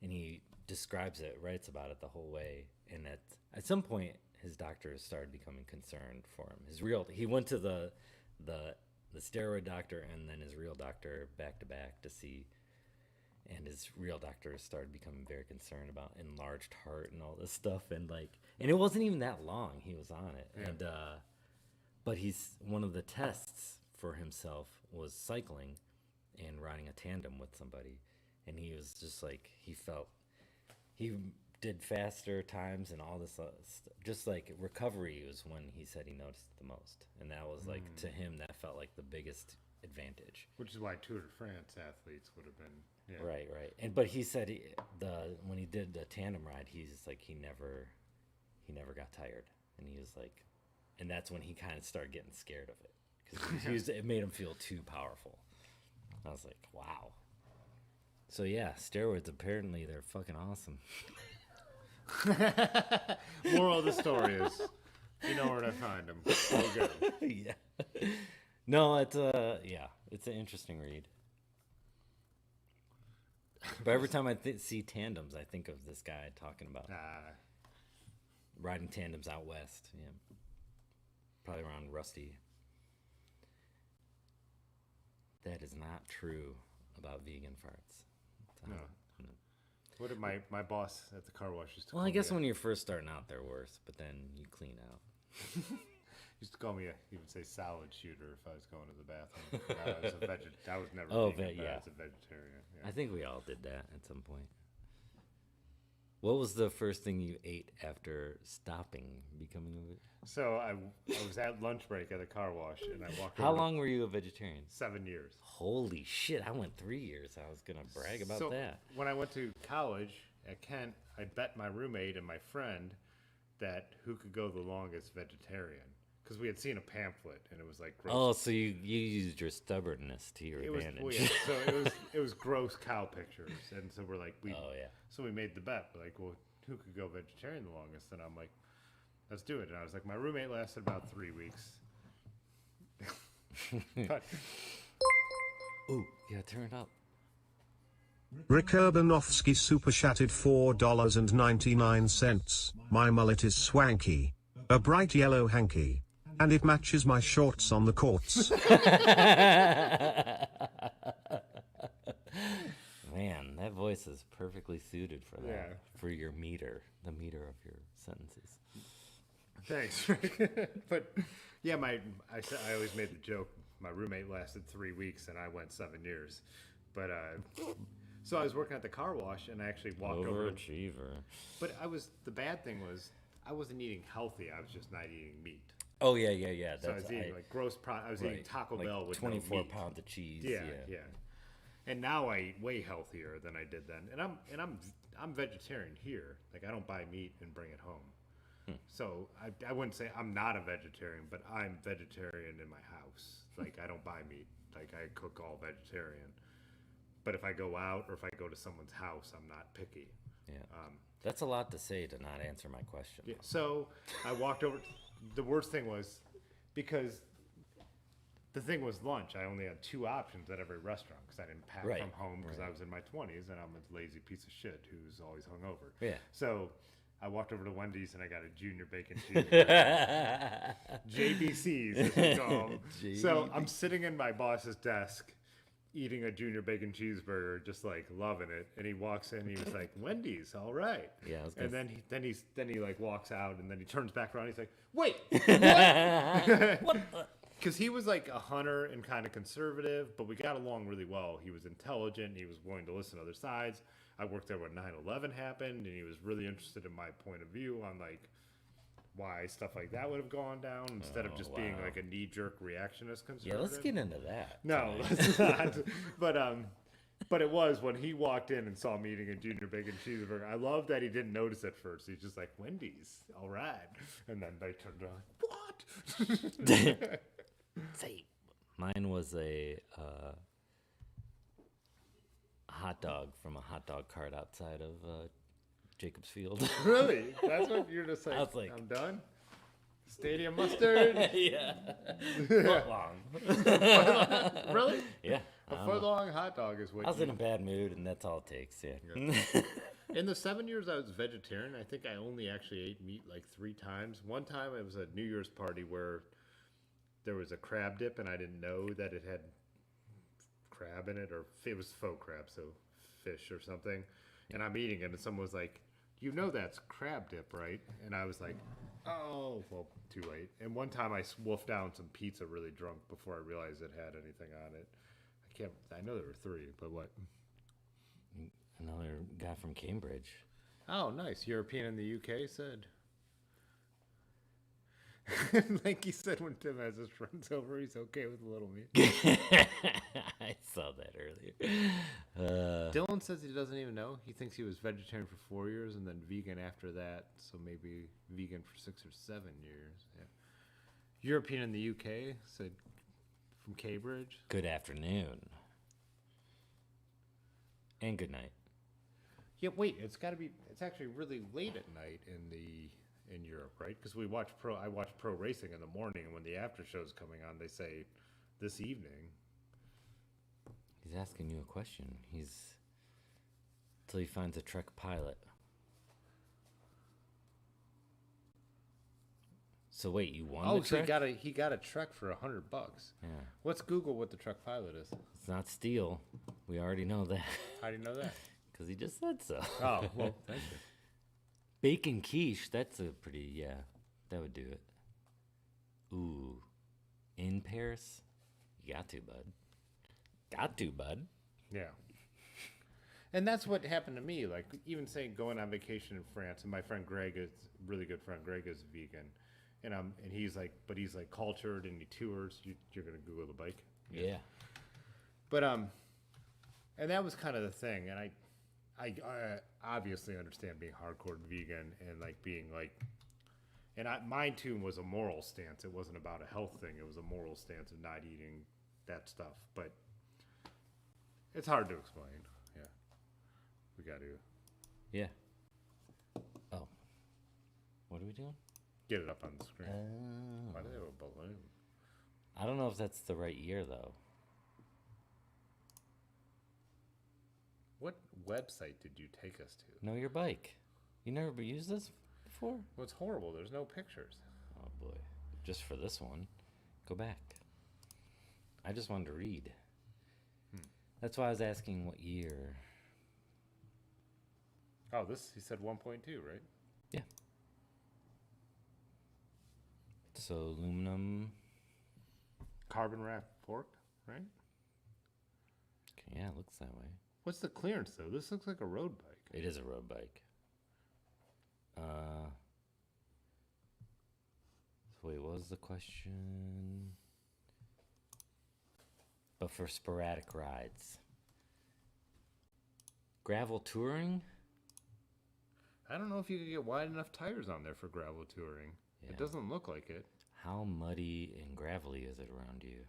he describes it, writes about it the whole way, and at some point his doctor started becoming concerned for him. He went to the steroid doctor and then his real doctor back to back to see, and his real doctor started becoming very concerned about enlarged heart and all this stuff, and it wasn't even that long he was on it. Yeah. And but one of the tests for himself was cycling and riding a tandem with somebody, and he was just like, he did faster times and all this just like recovery was when he said he noticed it the most, and that was like to him that felt like the biggest advantage. Which is why Tour de France athletes would have been. Yeah. Right. But he said when he did the tandem ride, he's like he never got tired, and he was like, and that's when he kind of started getting scared of it because it made him feel too powerful. I was like, wow. So yeah, steroids, apparently they're fucking awesome. Moral of the story is, you know where to find them. Go get 'em. Yeah. No, it's an interesting read. But every time I see tandems, I think of this guy talking about riding tandems out west. Yeah, probably around Rusty. That is not true about vegan farts. No. What did my boss at the car wash used to Well, call I guess me? when you're first starting out, they're worse, but then you clean out. Used to call me he would say salad shooter if I was going to the bathroom. I was never Oh, vegan, but yeah. I was a vegetarian. Yeah. I think we all did that at some point. What was the first thing you ate after stopping becoming a So I was at lunch break at the car wash, and I walked. How over to- long were you a vegetarian? 7 years. Holy shit, I went 3 years. I was gonna brag about So that. when I went to college at Kent, I bet my roommate and my friend that who could go the longest vegetarian, because we had seen a pamphlet and it was like gross. Oh, so you used your stubbornness to your It was advantage. well, yeah, so it was gross cow pictures, and so we're like Oh, yeah. So we made the bet. We're like, well, who could go vegetarian the longest? And I'm like, let's do it. And I was like, my roommate lasted about 3 weeks. But Ooh, yeah, turn it up. Rick Urbanovsky super chatted $4.99. My mullet is swanky. A bright yellow hanky. And it matches my shorts on the courts. Man, that voice is perfectly suited for that. Yeah. For your meter, the meter of your sentences. thanks. But yeah, I always made the joke. My roommate lasted 3 weeks, and I went 7 years. But so I was working at the car wash, and I actually walked over. Overachiever. But the bad thing was I wasn't eating healthy. I was just not eating meat. Oh yeah. So I was eating like gross. I was eating Taco like Bell with 24 no meat. pounds of cheese. Yeah. And now I eat way healthier than I did then. And I'm vegetarian here. Like I don't buy meat and bring it home. So I wouldn't say I'm not a vegetarian, but I'm vegetarian in my house. Like I don't buy meat. Like I cook all vegetarian. But if I go out or if I go to someone's house, I'm not picky. Yeah. That's a lot to say to not answer my question. Yeah, so I walked over. The worst thing was because the thing was lunch. I only had 2 options at every restaurant because I didn't pack Right, from home because I right. was in my 20s and I'm a lazy piece of shit who's always hungover. Yeah. So I walked over to Wendy's and I got a junior bacon cheeseburger. JBCs, as we call them. So I'm sitting in my boss's desk eating a junior bacon cheeseburger, just like loving it. And he walks in, he was like, "Wendy's, all right." Yeah, I was gonna And then he like walks out, and then he turns back around. He's like, "Wait, what?" Because he was like a hunter and kind of conservative, but we got along really well. He was intelligent. He was willing to listen to other sides. I worked there when 9/11 happened, and he was really interested in my point of view on like why stuff like that would have gone down instead of just being wow. like a knee-jerk reactionist conservative. Yeah, let's get into that. No, let's not. But it was when he walked in and saw me eating a junior bacon cheeseburger. I love that he didn't notice at first. He's just like, "Wendy's, all right," and then they turned around, "What?" Say, mine was a hot dog from a hot dog cart outside of Jacobs Field. Really? That's what you're just like? I was like- I'm done. Stadium mustard? Yeah. Foot long. Really? Yeah. A foot long hot dog is what I was you in a bad mood, and that's all it takes. Yeah. In the 7 years I was vegetarian, I think I only actually ate meat like 3 times. One time it was a New Year's party where there was a crab dip, and I didn't know that it had crab in it, or it was faux crab, so fish or something. And I'm eating it, and someone was like, "You know that's crab dip, right?" And I was like, "Oh, well, too late." And one time I wolfed down some pizza really drunk before I realized it had anything on it. I know there were 3, but what? Another guy from Cambridge. Oh, nice. European in the UK said. Like he said when Tim has his friends over, he's okay with a little meat. I saw that earlier. Dylan says he doesn't even know. He thinks he was vegetarian for 4 years and then vegan after that. So maybe vegan for 6 or 7 years. Yeah. European in the UK said from Cambridge. Good afternoon. And good night. Yeah, wait. It's actually really late at night in Europe, right? Because I watch pro racing in the morning, and when the after show's coming on, they say this evening. He's asking you a question. Till he finds a truck pilot. So wait, you won the So truck? he got a truck for $100. Yeah. Let's Google what the truck pilot is. It's not steel. We already know that. How do you know that? Because he just said so. Oh, well, thank you. Bacon quiche, that's a pretty, that would do it. Ooh. In Paris? You got to, bud. Got to, bud. Yeah. And that's what happened to me. Like even saying going on vacation in France, and my friend Greg is really good friend. Greg is vegan, and he's like, but he's like cultured and he tours. You're gonna Google the bike, Yeah. but and that was kind of the thing. And I obviously understand being hardcore vegan and like being like, and mine too was a moral stance. It wasn't about a health thing. It was a moral stance of not eating that stuff. But it's hard to explain. Yeah. We got to Yeah. Oh. What are we doing? get it up on the screen. Why do they have a balloon? I don't know if that's the right year, though. What website did you take us to? Know your bike. You never used this before? Well, it's horrible. There's no pictures. Oh, boy. Just for this one. Go back. I just wanted to read. That's why I was asking what year. Oh, this, he said 1.2, right? Yeah. So, aluminum. Carbon wrap fork, right? Okay, yeah, it looks that way. What's the clearance, though? This looks like a road bike. It is a road bike. So wait, what was the question? But for sporadic rides. Gravel touring? I don't know if you could get wide enough tires on there for gravel touring. Yeah. It doesn't look like it. How muddy and gravelly is it around you?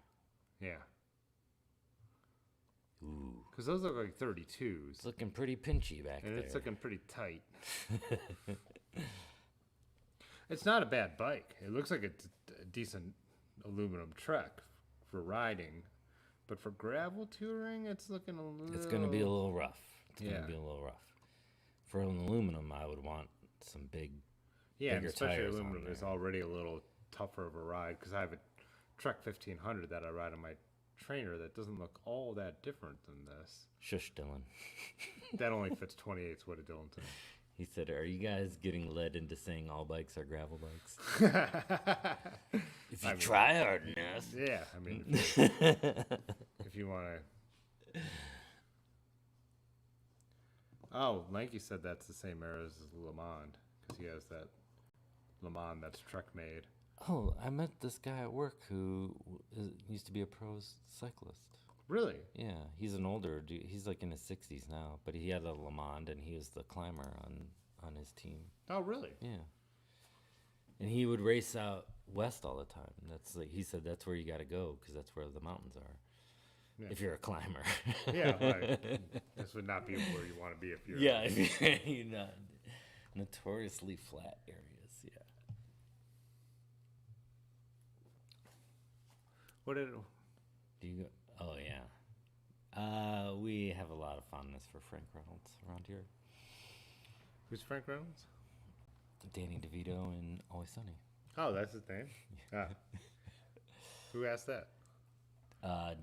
Yeah. Ooh. Because those look like 32s. It's looking pretty pinchy back And there. it's looking pretty tight. It's not a bad bike. It looks like a decent aluminum Trek for riding. But for gravel touring, it's looking a little... It's going to be a little rough. It's going Yeah. to be a little rough. For an aluminum, I would want some bigger and especially tires on aluminum is there. already a little tougher of a ride because I have a Trek 1500 that I ride on my trainer that doesn't look all that different than this. Shush, Dylan. That only fits 28's what a Dylan said. He said, "Are you guys getting led into saying all bikes are gravel bikes? If you try hard enough." Yeah, I mean, if you want to. Oh, Lanky said that's the same era as Le Mans because he has that Le Mans that's Trek made. Oh, I met this guy at work who used to be a pro cyclist. Really? Yeah, he's an older dude. He's like in his 60s now, but he had a Le Mans and he was the climber on his team. Oh, really? Yeah. And he would race out west all the time. That's like he said that's where you got to go because that's where the mountains are. Yeah. If you're a climber. Yeah, right. This would not be where you want to be if you're. Yeah, if you're not notoriously flat areas. Yeah. What did? Do you go? Oh yeah. We have a lot of fondness for Frank Reynolds around here. Who's Frank Reynolds? Danny DeVito in Always Sunny. Oh, that's his name. Ah. Who asked that?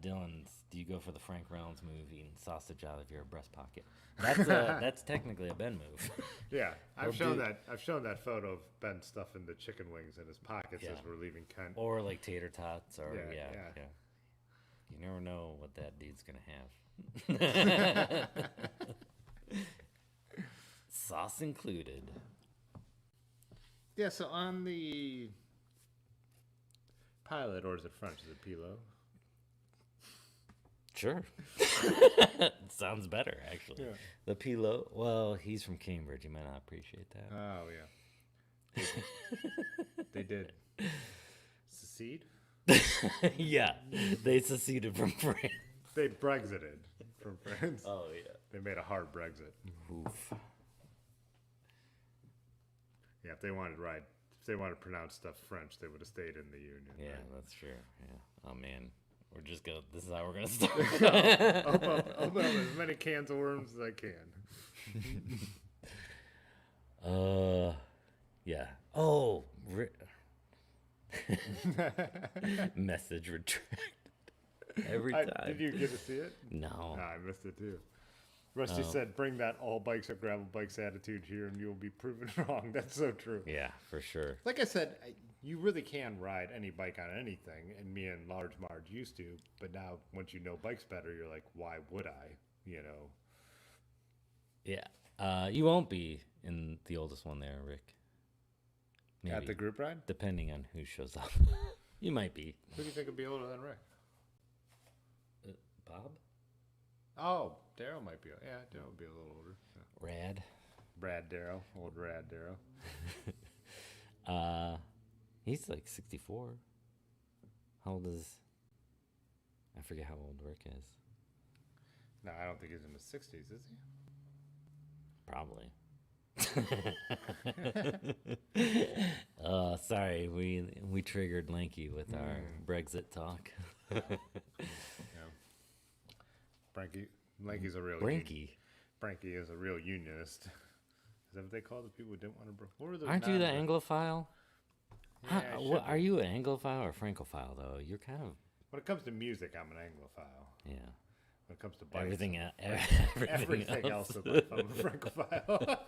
Dylan's. Do you go for the Frank Reynolds move eating sausage out of your breast pocket? That's technically a Ben move. Yeah, Or I've shown do- that. I've shown that photo of Ben stuffing the chicken wings in his pockets Yeah. as we're leaving Kent. Or like tater tots, or Yeah, yeah. yeah. You never know what that dude's gonna have. Sauce included. Yeah. So on the pilot, or is it French? Is it Pilo? Sure. Sounds better, actually. Yeah. The Pilo. Well, he's from Cambridge. You might not appreciate that. Oh yeah. They did. Secede? Yeah, they seceded from France. They Brexited from France. Oh yeah. They made a hard Brexit. Oof. Yeah, if they wanted to pronounce stuff French, they would have stayed in the Union. Yeah, right? that's true. Yeah. Oh man, we're just gonna. This is how we're gonna start. Open up as many cans of worms as I can. Yeah. Oh. Message retracted. Every time. Did you get to see it? No. No, I missed it too. Rusty said, "Bring that all bikes are gravel bikes attitude here, and you'll be proven wrong." That's so true. Yeah, for sure. Like I said, you really can ride any bike on anything, and me and Large Marge used to. But now, once you know bikes better, you're like, "Why would I?" You know. Yeah. You won't be in the oldest one there, Rick. Maybe. At the group ride? Depending on who shows up. You might be. Who do you think would be older than Rick? Bob? Oh, Daryl might be. Yeah, Daryl would be a little older. Yeah. Rad. Brad Daryl, old Rad Daryl. He's like 64. How old is... I forget how old Rick is. No, I don't think he's in his 60s, is he? Probably. Sorry, we triggered Lanky with our Brexit talk. Frankie, Lanky's a real Branky. Frankie is a real unionist. Is that what they call the people who didn't want to? What were the? Aren't you the Anglophile? Yeah, What, are you an Anglophile or Francophile though? You're kind of When it comes to music, I'm an Anglophile. yeah. When it comes to bikes, Everything everything else is like I'm a Francophile.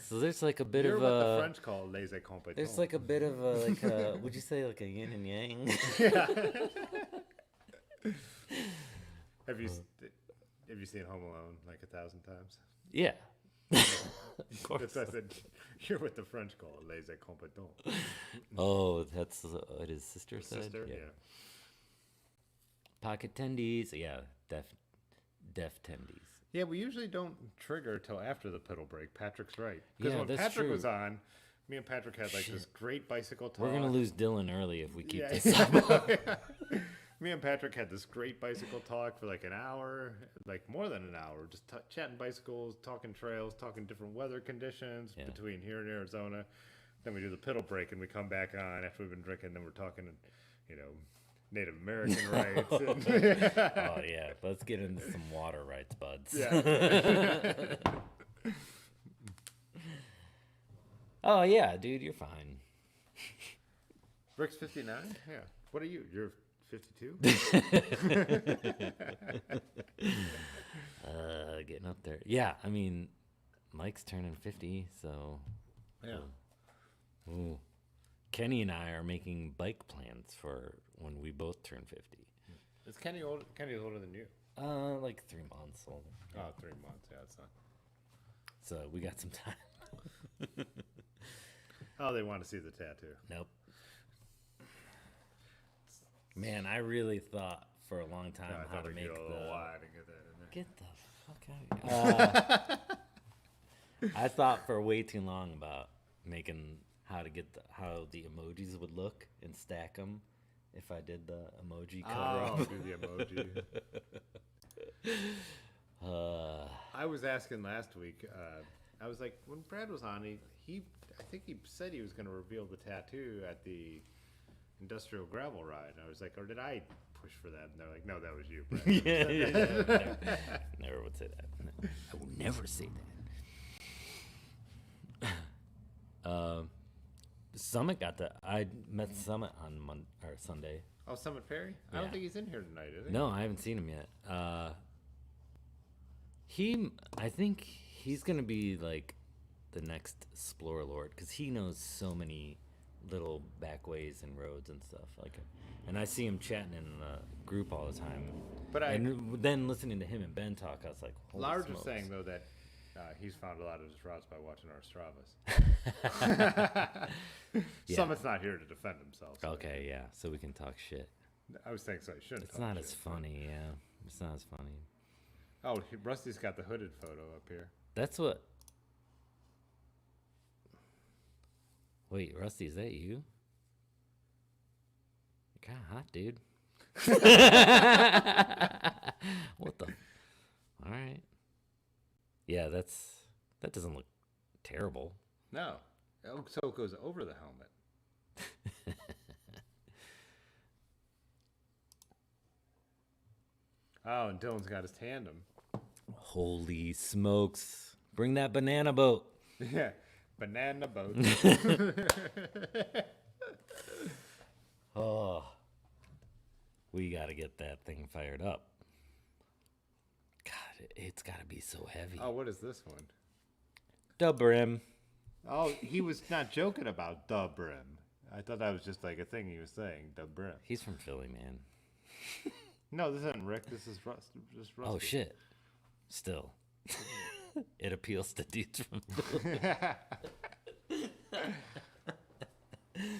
So there's like a bit You're of what the a French call les compétents. there's like a bit of a like a would you say like a yin and yang? Have you seen Home Alone like 1,000 times? Yeah. Of course. That's what I said. You're what the French call les compétents. Oh, that's what his sister said. Sister, yeah. Pocket tendies, yeah, deaf tendies. Yeah, we usually don't trigger till after the pedal break. Patrick's right. Because Yeah, when that's Patrick true. was on, me and Patrick had like this great bicycle talk. We're gonna lose Dylan early if we keep Yeah. this up. Me and Patrick had this great bicycle talk for like an hour, like more than an hour, just chatting bicycles, talking trails, talking different weather conditions Yeah. between here and Arizona. Then we do the pedal break and we come back on after we've been drinking. Then we're talking, Native American rights. And, Oh yeah, let's get into some water rights, buds. yeah. Oh yeah, dude, you're fine. Rick's 59? Yeah. What are you? You're 52? Getting up there. Yeah, I mean, Mike's turning 50, so Yeah. ooh. Kenny and I are making bike plans for when we both turn 50. Is Kenny older? Kenny's older than you. Like 3 months older. Oh, 3 months. Yeah, it's not. So we got some time. Oh, they want to see the tattoo. Nope. Man, I really thought for a long time No, I how thought to it'd make get a little the. wide and get that in there. Get the fuck out. I thought for way too long about making how to get how the emojis would look and stack them if I did the emoji cover Oh, up. do the emoji. I was asking last week. I was like, when Brad was on, I think he said he was going to reveal the tattoo at the industrial gravel ride. And I was like, or did I push for that? And they're like, no, that was you, Brad. Never would say that. No, I will never say that. Summit got that. I met Summit on Sunday. Oh, Summit Perry? I don't Yeah. think he's in here tonight, is he? No, I haven't seen him yet. I think he's gonna be like the next Explorer Lord because he knows so many little back ways and roads and stuff. And I see him chatting in the group all the time. But and then listening to him and Ben talk, I was like, holy Large was smokes. saying, though, that he's found a lot of his routes by watching our Stravas. Yeah. Summit's not here to defend himself. So Okay, yeah, so we can talk shit. I was thinking so. I shouldn't. It's talk not shit. as funny, yeah. It's not as funny. Oh, Rusty's got the hooded photo up here. That's what. Wait, Rusty, is that you? You're kind of hot, dude. What the? All right. Yeah, that doesn't look terrible. No. Oh, so it goes over the helmet. Oh, and Dylan's got his tandem. Holy smokes! Bring that banana boat. Yeah. Banana boat. Oh, we got to get that thing fired up. God, it's got to be so heavy. Oh, what is this one? Dub brim. Oh, he was not joking about the brim. I thought that was just like a thing he was saying, the brim. He's from Philly, man. No, this isn't Rick. This is Rusty. Oh shit. Still. It appeals to dudes from.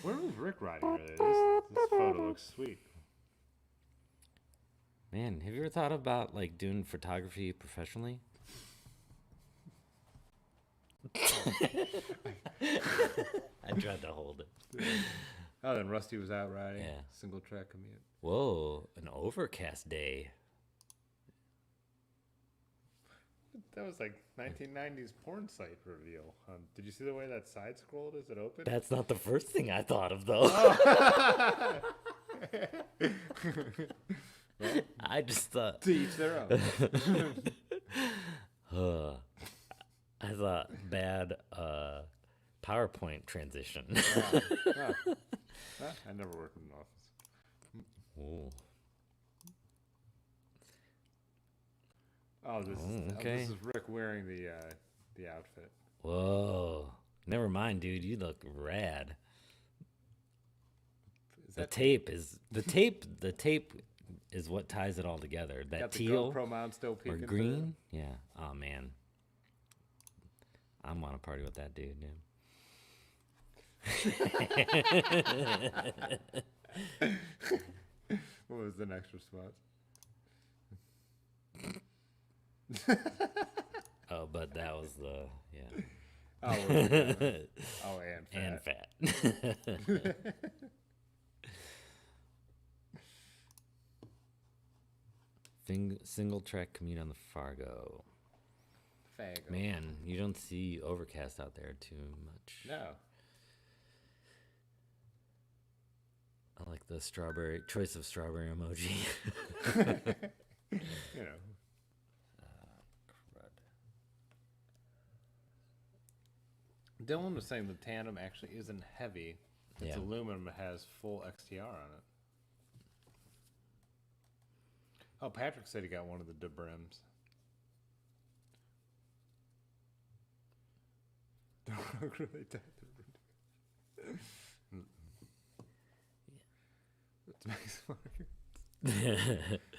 Where was Rick riding earlier? This photo looks sweet. Man, have you ever thought about like doing photography professionally? I tried to hold it. Oh, then Rusty was out riding. Yeah. Single track commute. Whoa, an overcast day. That was like 1990s porn site reveal. Did you see the way that side scrolled as it opened? That's not the first thing I thought of, though. I just thought. To each their own. I thought bad PowerPoint transition. I never worked in an office. Ooh. Oh, this okay. this is Rick wearing the outfit. Whoa. Never mind, dude. You look rad. Is The that tape is what ties it all together. That got the teal GoPro mount still or peeking through? green. Yeah. Oh man. I'm on a party with that dude, dude. What was the next response? Oh, but that was the Oh, and fat. and fat. Single track commute on the Fargo. Fago. Man, you don't see overcast out there too much. No. I like the choice of strawberry emoji. You know. Dylan was saying the tandem actually isn't heavy. It's Yeah. aluminum. It has full XTR on it. Oh, Patrick said he got one of the Debrims. The rug really tight.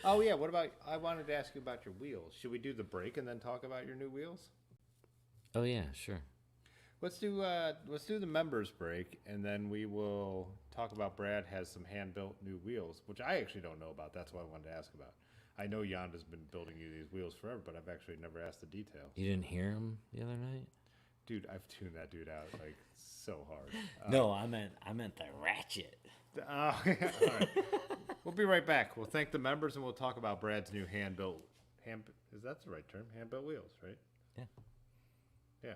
Oh yeah, what about? I wanted to ask you about your wheels. Should we do the break and then talk about your new wheels? Oh yeah, sure. Let's do the members break, and then we will talk about Brad has some hand-built new wheels, which I actually don't know about. That's what I wanted to ask about. I know Yonda's been building you these wheels forever, but I've actually never asked the details. You didn't hear him the other night? Dude, I've tuned that dude out like so hard. No, I meant the ratchet. Oh, yeah, all right. We'll be right back. We'll thank the members, and we'll talk about Brad's new hand-built. Is that the right term? Hand-built wheels, right? Yeah. Yeah.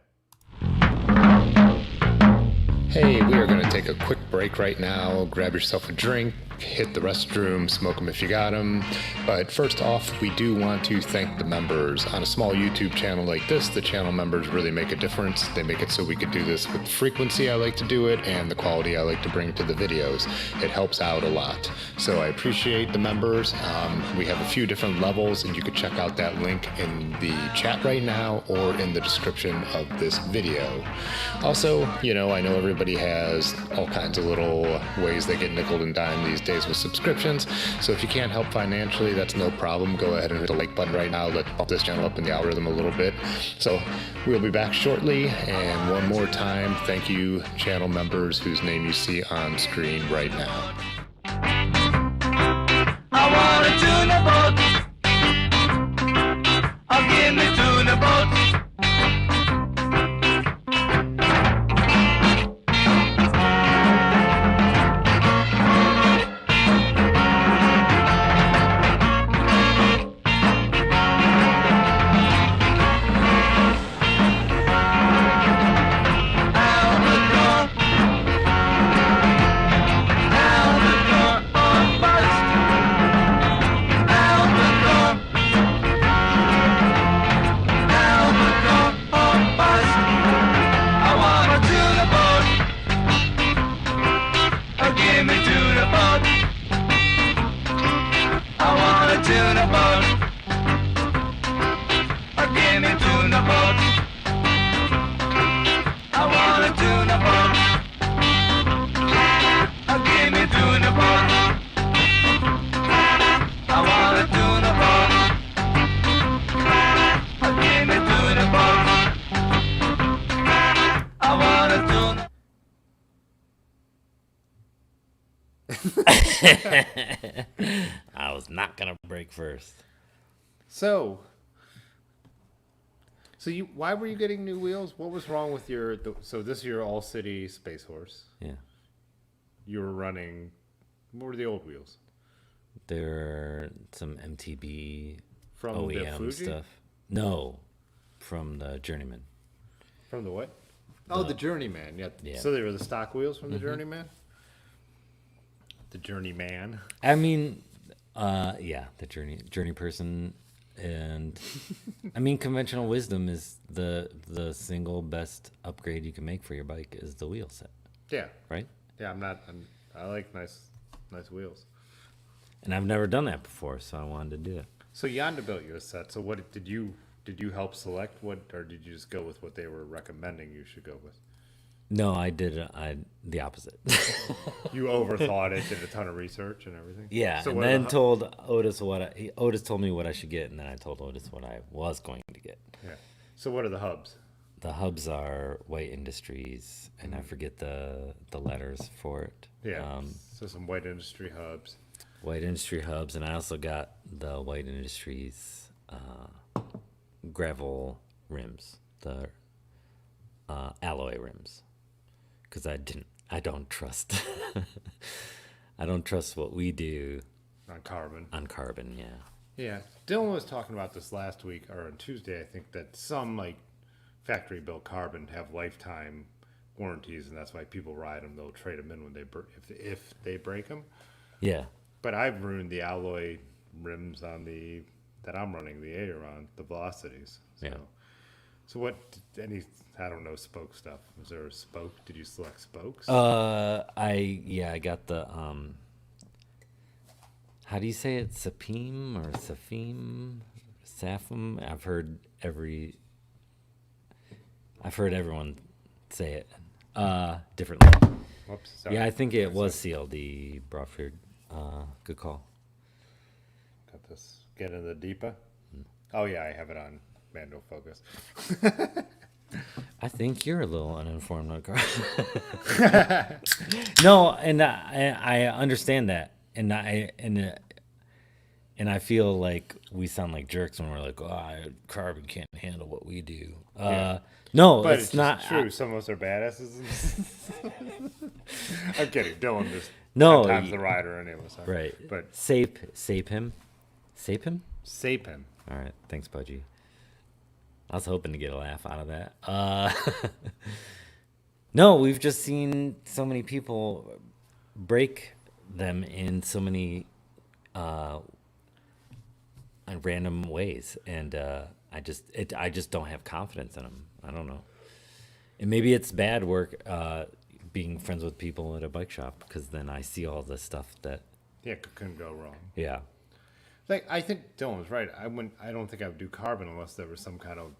Hey, we are going to take a quick break right now. Grab yourself a drink, hit the restroom, smoke them if you got them. But first off, we do want to thank the members. On a small YouTube channel like this, the channel members really make a difference. They make it so we could do this with the frequency I like to do it and the quality I like to bring to the videos. It helps out a lot. So I appreciate the members. We have a few different levels, and you can check out that link in the chat right now or in the description of this video. Also, I know everybody has all kinds of little ways they get nickel and dime these days with subscriptions. So if you can't help financially, that's no problem. Go ahead and hit the like button right now. Let's bump this channel up in the algorithm a little bit. So we'll be back shortly. And one more time, thank you, channel members whose name you see on screen right now. I want a tuna boat. Oh, give me tuna boat. Albatross, I was not gonna break first. So why were you getting new wheels? What was wrong with so this is your All City Space Horse. Yeah, You were running, what were the old wheels? there are some MTB From the OEM Fuji? stuff. No, from the Journeyman. From the what? Oh, the Journeyman. Yeah. Yeah. So they were the stock wheels from the Journeyman? The Journeyman. I mean, yeah, the journey person, and I mean, conventional wisdom is the single best upgrade you can make for your bike is the wheel set, Yeah. right? Yeah, I like nice wheels. And I've never done that before, so I wanted to do it. So Yonda built you a set. So what did you help select what, or did you just go with what they were recommending you should go with? No, I did the opposite. You overthought it, did a ton of research and everything. Yeah, So and what are then the told Otis Otis told me what I should get, and then I told Otis what I was going to get. yeah. So what are the hubs? The hubs are White Industries, and I forget the letters for it. Yeah. So some White Industry hubs. White Industry hubs, and I also got the White Industries gravel rims, the alloy rims, because I don't trust, I don't trust what we do On carbon. on carbon. Yeah, Yeah, Dylan was talking about this last week or on Tuesday. I think that some like factory built carbon have lifetime warranties, and that's why people ride them. They'll trade them in when if they break them. yeah. But I've ruined the alloy rims on that I'm running the Aeron, the Velocities. So, Yeah. So what? I don't know spoke stuff. Was there a spoke? Did you select spokes? I got the how do you say it? Sapim or Safim? Safim? I've heard everyone say it differently. Whoops. Sorry. Yeah, I think it was CLD Broadfield. Good call. Got this. Get in the Deepa. Oh yeah, I have it on Mando Focus. I think you're a little uninformed on car. No, and I understand that, and I feel like we sound like jerks when we're like, "Oh, carbon can't handle what we do." No, But it's it's not true. Some of us are badasses. I'm kidding. Dylan just No, sometimes the rider and it was right. But Sape him. Sapin. All right, thanks, Pudgy. I was hoping to get a laugh out of that. No, we've just seen so many people break them in so many random ways, and I just don't have confidence in them. I don't know, and maybe it's bad work being friends with people at a bike shop, because then I see all the stuff that Yeah, couldn't go wrong. yeah. Like I think Dylan was right. I don't think I would do carbon unless there was some kind of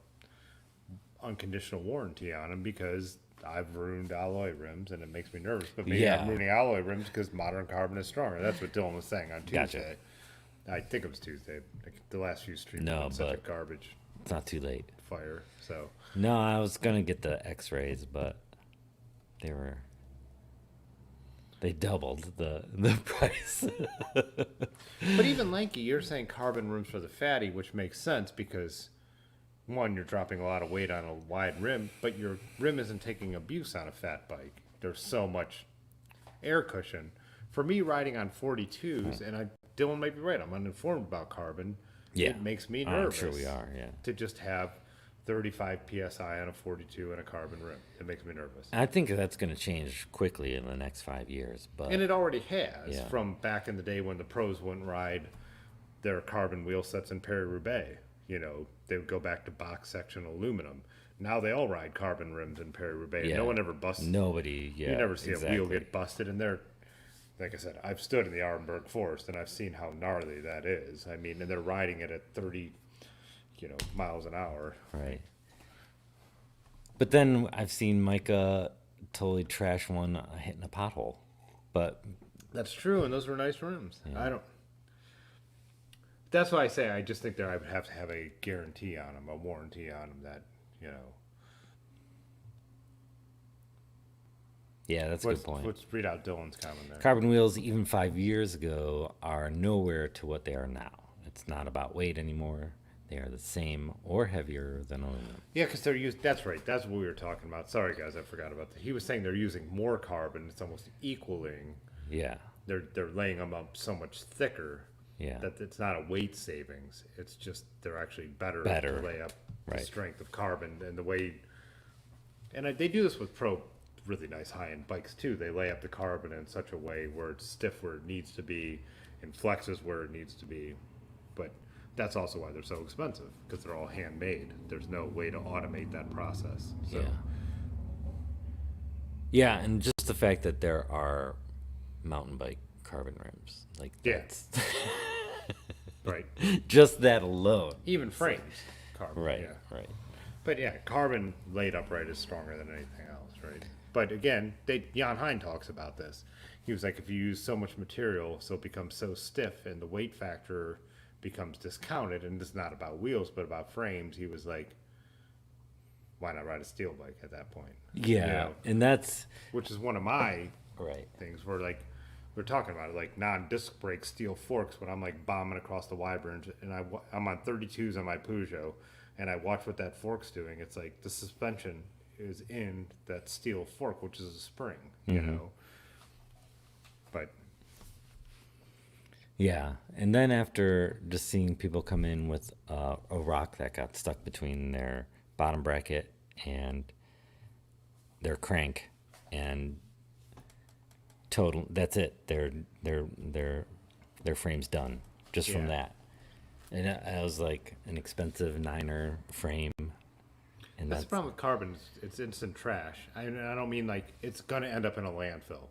unconditional warranty on them, because I've ruined alloy rims and it makes me nervous. But maybe Yeah. I'm ruining alloy rims because modern carbon is stronger. That's what Dylan was saying on Gotcha. Tuesday. I think it was Tuesday. Like, the last few streams No, have been such a but- garbage It's not too late. fire. So No, I was gonna get the X-rays, but they doubled the price. but even lanky, you're saying carbon rims for the fatty, which makes sense because one, you're dropping a lot of weight on a wide rim, but your rim isn't taking abuse on a fat bike. There's so much air cushion. For me, riding on 42s, and Dylan might be right, I'm uninformed about carbon. Yeah. It makes me I'm nervous. sure we are, yeah. To just have 35 psi on a 42 and a carbon rim. It makes me nervous. I think that's gonna change quickly in the next 5 years, but And it already has, Yeah. from back in the day when the pros wouldn't ride their carbon wheel sets in Paris-Roubaix. You know, they would go back to box section aluminum. Now they all ride carbon rims in Paris-Roubaix. yeah. No one ever busts. Nobody, yeah. You never see a wheel exactly. get busted, and they're, like I said, I've stood in the Arenberg Forest, and I've seen how gnarly that is. I mean, and they're riding it at 30, miles an hour. Right. But then I've seen Micah totally trash one hitting a pothole. But That's true, and those were nice rims. I don't. That's why I say I just think that I would have to have a guarantee on them, a warranty on them that Yeah, that's a good point. Let's read out Dylan's comment there. Carbon wheels, even 5 years ago, are nowhere to what they are now. It's not about weight anymore. They are the same or heavier than aluminum. Yeah, because they're used. That's right. That's what we were talking about. Sorry, guys, I forgot about that. He was saying they're using more carbon. It's almost equaling. Yeah, They're laying them up so much thicker. yeah. That it's not a weight savings. It's just they're actually better Better, to lay up the right. strength of carbon and the weight. And they do this with really nice high-end bikes too. They lay up the carbon in such a way where it's stiff where it needs to be and flexes where it needs to be. But that's also why they're so expensive, because they're all handmade. There's no way to automate that process. So Yeah. Yeah, and just the fact that there are mountain bike carbon rims. Like, Yeah. that's right. just that alone. Even frames, carbon. Right, Yeah. right. But yeah, carbon laid upright is stronger than anything else, right? But again, Jan Hein talks about this. He was like, if you use so much material, so it becomes so stiff, and the weight factor becomes discounted, and it's not about wheels, but about frames. He was like, why not ride a steel bike at that point? Yeah, You know, and that's which is one of my right. things where like we're talking about it, like non-disc brake steel forks when I'm like bombing across the Y-berns and I'm on 32s on my Peugeot and I watch what that fork's doing. It's like the suspension is in that steel fork, which is a spring, you know. But Yeah, and then after just seeing people come in with a rock that got stuck between their bottom bracket and their crank, and that's it. Their frame's done just from Yeah. that. And I was like an expensive Niner frame, and that's the problem with carbon. It's instant trash. I don't mean like it's gonna end up in a landfill.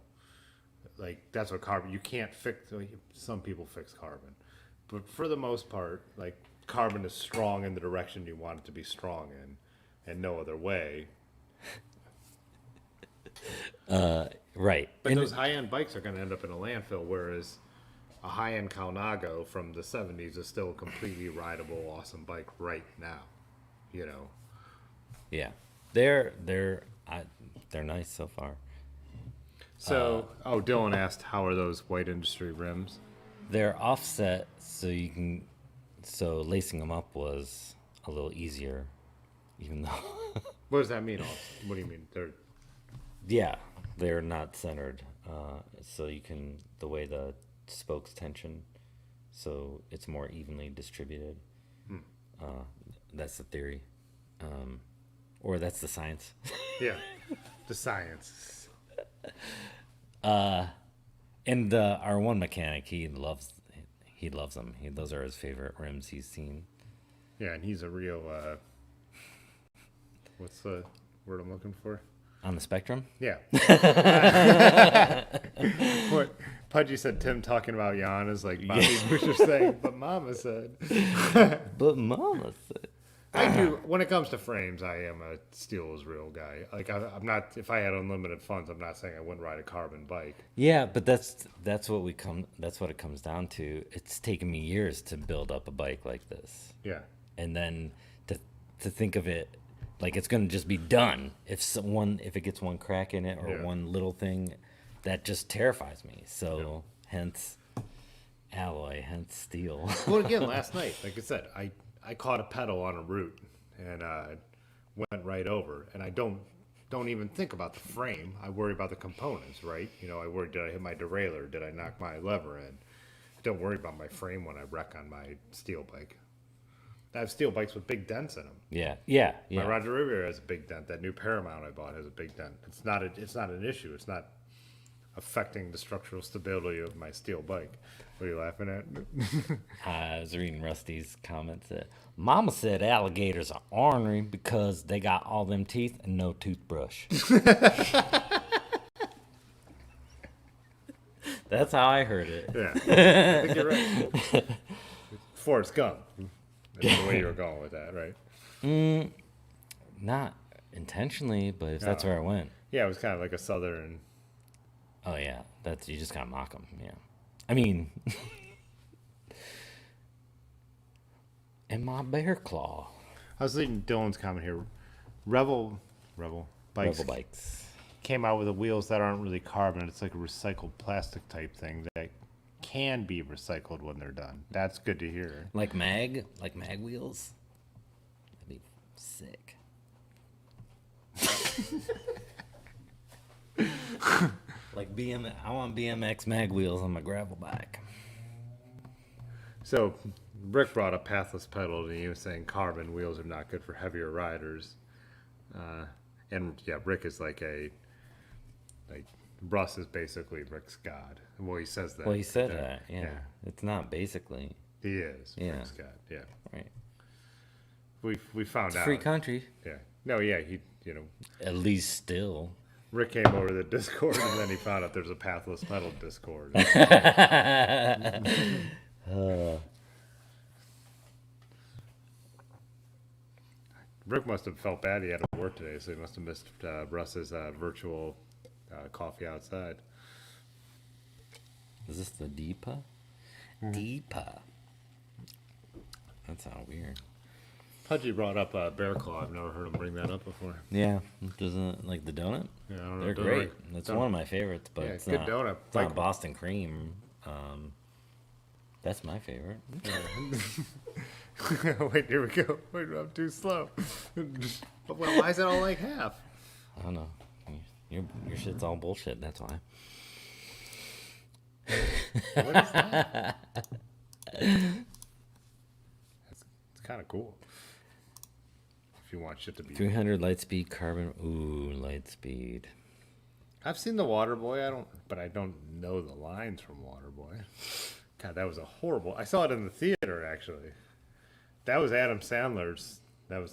Like that's what carbon. You can't fix. Some people fix carbon, but for the most part, like carbon is strong in the direction you want it to be strong in, and no other way. right. But And those high-end bikes are going to end up in a landfill, whereas a high-end Colnago from the 70s is still a completely rideable, awesome bike right now. You know. yeah, they're nice so far. So, Dylan asked, how are those White Industry rims? They're offset, so lacing them up was a little easier, even though, What does that mean? What do you mean? they're not centered. So the way the spokes tension, so it's more evenly distributed. That's the theory. Or that's the science. Yeah, the science. And our one mechanic, he loves them. Those are his favorite rims he's seen. Yeah, and he's a real, what's the word I'm looking for? On the spectrum? Yeah. What Pudgy said, Tim talking about Jan is like Bobby Busher saying, but Mama said. But Mama said. I do. When it comes to frames, I am a steel is real guy. Like I'm not. If I had unlimited funds, I'm not saying I wouldn't ride a carbon bike. Yeah, but that's what it comes down to. It's taken me years to build up a bike like this, Yeah. and then to think of it like it's gonna just be done if it gets one crack in it or Yeah. one little thing, that just terrifies me. So hence alloy, hence steel. Well, again, last night, like I said, I caught a pedal on a route and went right over. And I don't even think about the frame. I worry about the components, right? You know, I worry, did I hit my derailleur? Did I knock my lever in? I don't worry about my frame when I wreck on my steel bike. I have steel bikes with big dents in them. yeah. My Roger Riviera has a big dent. That new Paramount I bought has a big dent. It's not an issue. It's not affecting the structural stability of my steel bike. What are you laughing at? I was reading Rusty's comments that Mama said alligators are ornery because they got all them teeth and no toothbrush. That's how I heard it. Yeah, I think you're right. Forrest Gump. That's the way you were going with that, right? Not intentionally, but if that's where I went. Yeah, it was kind of like a southern. Oh yeah, you just gotta mock them. Yeah, I mean, and my bear claw. I was reading Dylan's comment here. Rebel bikes Rebel bikes. came out with the wheels that aren't really carbon. It's like a recycled plastic type thing that can be recycled when they're done. That's good to hear. Like mag wheels. That'd be sick. Like I want BMX mag wheels on my gravel bike. So Rick brought a pathless pedal, and he was saying carbon wheels are not good for heavier riders. And yeah, Rick is like Russ is basically Rick's god. Well, he says that. Well, he said that. Yeah. It's not basically. He is Yeah. Rick's god. Yeah. Right. We found It's out. free country. Yeah. No, yeah, he At least still. Rick came over to the Discord, and then he found out there's a pathless pedal Discord. Rick must have felt bad he had to work today, so he must have missed Russ's virtual coffee outside. Is this the Deepa? Deepa. That sounds weird. Pudgy brought up Bear Claw. I've never heard him bring that up before. Yeah. Doesn't like the donut? Yeah, I don't know. They're Don't great. like- That's don't- one of my favorites, but Yeah, it's good not, donut. It's not Like- Boston cream. That's my favorite. Wait, here we go. Wait, I'm too slow. Well, why is it all like half? I don't know. Your shit's all bullshit. That's why. What is that? It's kind of cool. If you want shit to be. 300 Lightspeed carbon. Ooh, Lightspeed. I've seen the Waterboy. But I don't know the lines from Waterboy. God, that was a horrible. I saw it in the theater actually. That was Adam Sandler's.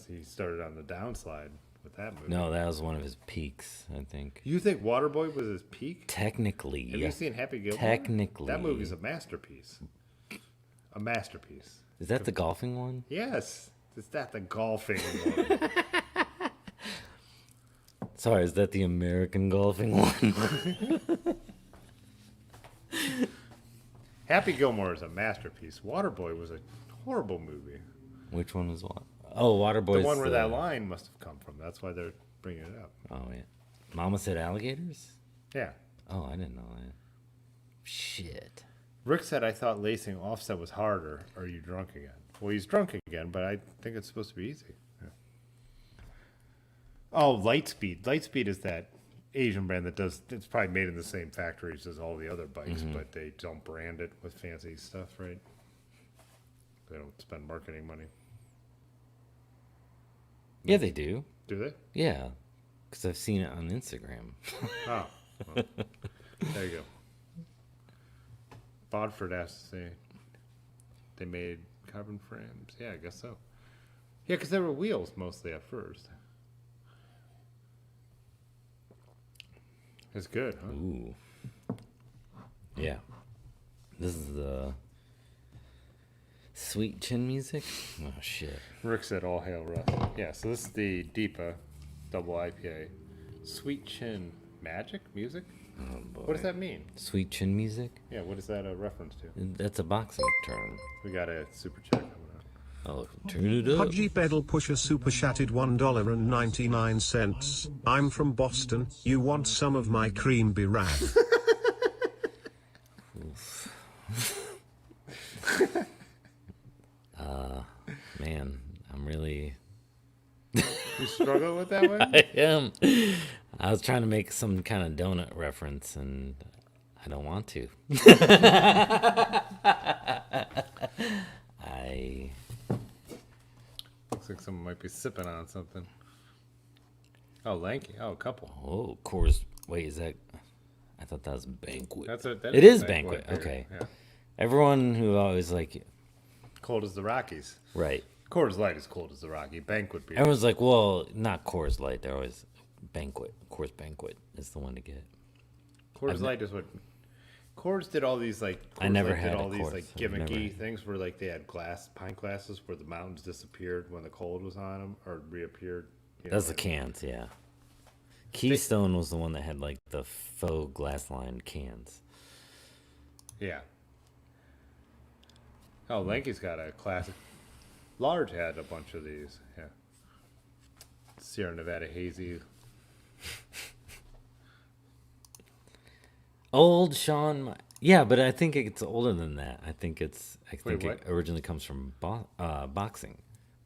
He started on the downslide with that movie. No, that was one of his peaks, I think. You think Waterboy was his peak? Technically, Have you seen Happy Gilmore? Technically. That movie's a masterpiece. A masterpiece. Is that the golfing one? Yes. Is that the golfing one? Sorry, is that the American golfing one? Happy Gilmore is a masterpiece. Waterboy was a horrible movie. Which one was what? Oh, Waterboy. The one where that line must have come from. That's why they're bringing it up. Oh, yeah. Mama said alligators? Yeah. Oh, I didn't know that. Shit. Rick said, I thought lacing Offset was harder. Are you drunk again? Well, he's drunk again, but I think it's supposed to be easy. Yeah. Oh, Lightspeed. Lightspeed is that Asian brand that does, it's probably made in the same factories as all the other bikes, but they don't brand it with fancy stuff, right? They don't spend marketing money. Yeah, they do. Do they? Yeah. Because I've seen it on Instagram. Oh. Well, there you go. Bodford asked to say they made carbon frames. Yeah, I guess so. Yeah, because they were wheels mostly at first. It's good, huh? Ooh. Yeah. This is the sweet chin music? Oh, shit. Rick said, all hail Russ. Yeah, so this is the Deepa double IPA. Sweet Chin Magic music? Oh, boy. What does that mean? Sweet chin music? Yeah, what is that a reference to? That's a boxing term. We got a super chat coming up. Oh, turn it up. Pudgy Bedel Pusher super chatted $1.99. I'm from Boston. You want some of my cream be rad? Man, I'm really... You struggle with that one? I am. I was trying to make some kind of donut reference, and I don't want to. Looks like someone might be sipping on something. Oh, Lanky. Oh, a couple. Oh, Coors. Wait, is that... I thought that was Banquet. That It is Banquet. beer, Okay. Yeah. Everyone who always like... Cold as the Rockies. Right. Coors Light is cold as the Rocky. Banquet beer. Everyone's like, well, not Coors Light. They're always Banquet. Coors Banquet is the one to get. Coors Light is what Coors did. All these like I Coors never Light had did a all these Coors. like I've never gimmicky had- things where like they had pint glasses where the mountains disappeared when the cold was on them or reappeared. You know, That's the like- cans, yeah. Keystone was the one that had like the faux glass lined cans. Yeah. Oh, Lanky's got a classic. Large had a bunch of these. Yeah. Sierra Nevada Hazy. Old Shawn. Yeah, but I think it's older than that. I think it what? originally comes from boxing.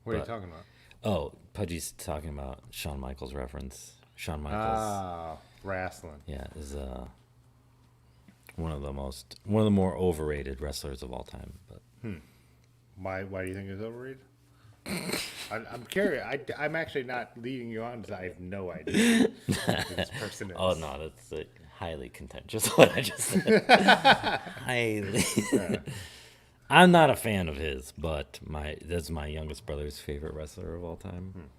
What are you But- talking about? Oh, Pudgy's talking about Shawn Michaels reference. Shawn Michaels, Ah, wrestling. yeah, is one of the more overrated wrestlers of all time. But Why do you think it's overrated? I'm curious. I'm actually not leading you on because I have no idea who this person is. oh no, that's highly contentious. What I just said. Highly. I'm not a fan of his, but that's my youngest brother's favorite wrestler of all time.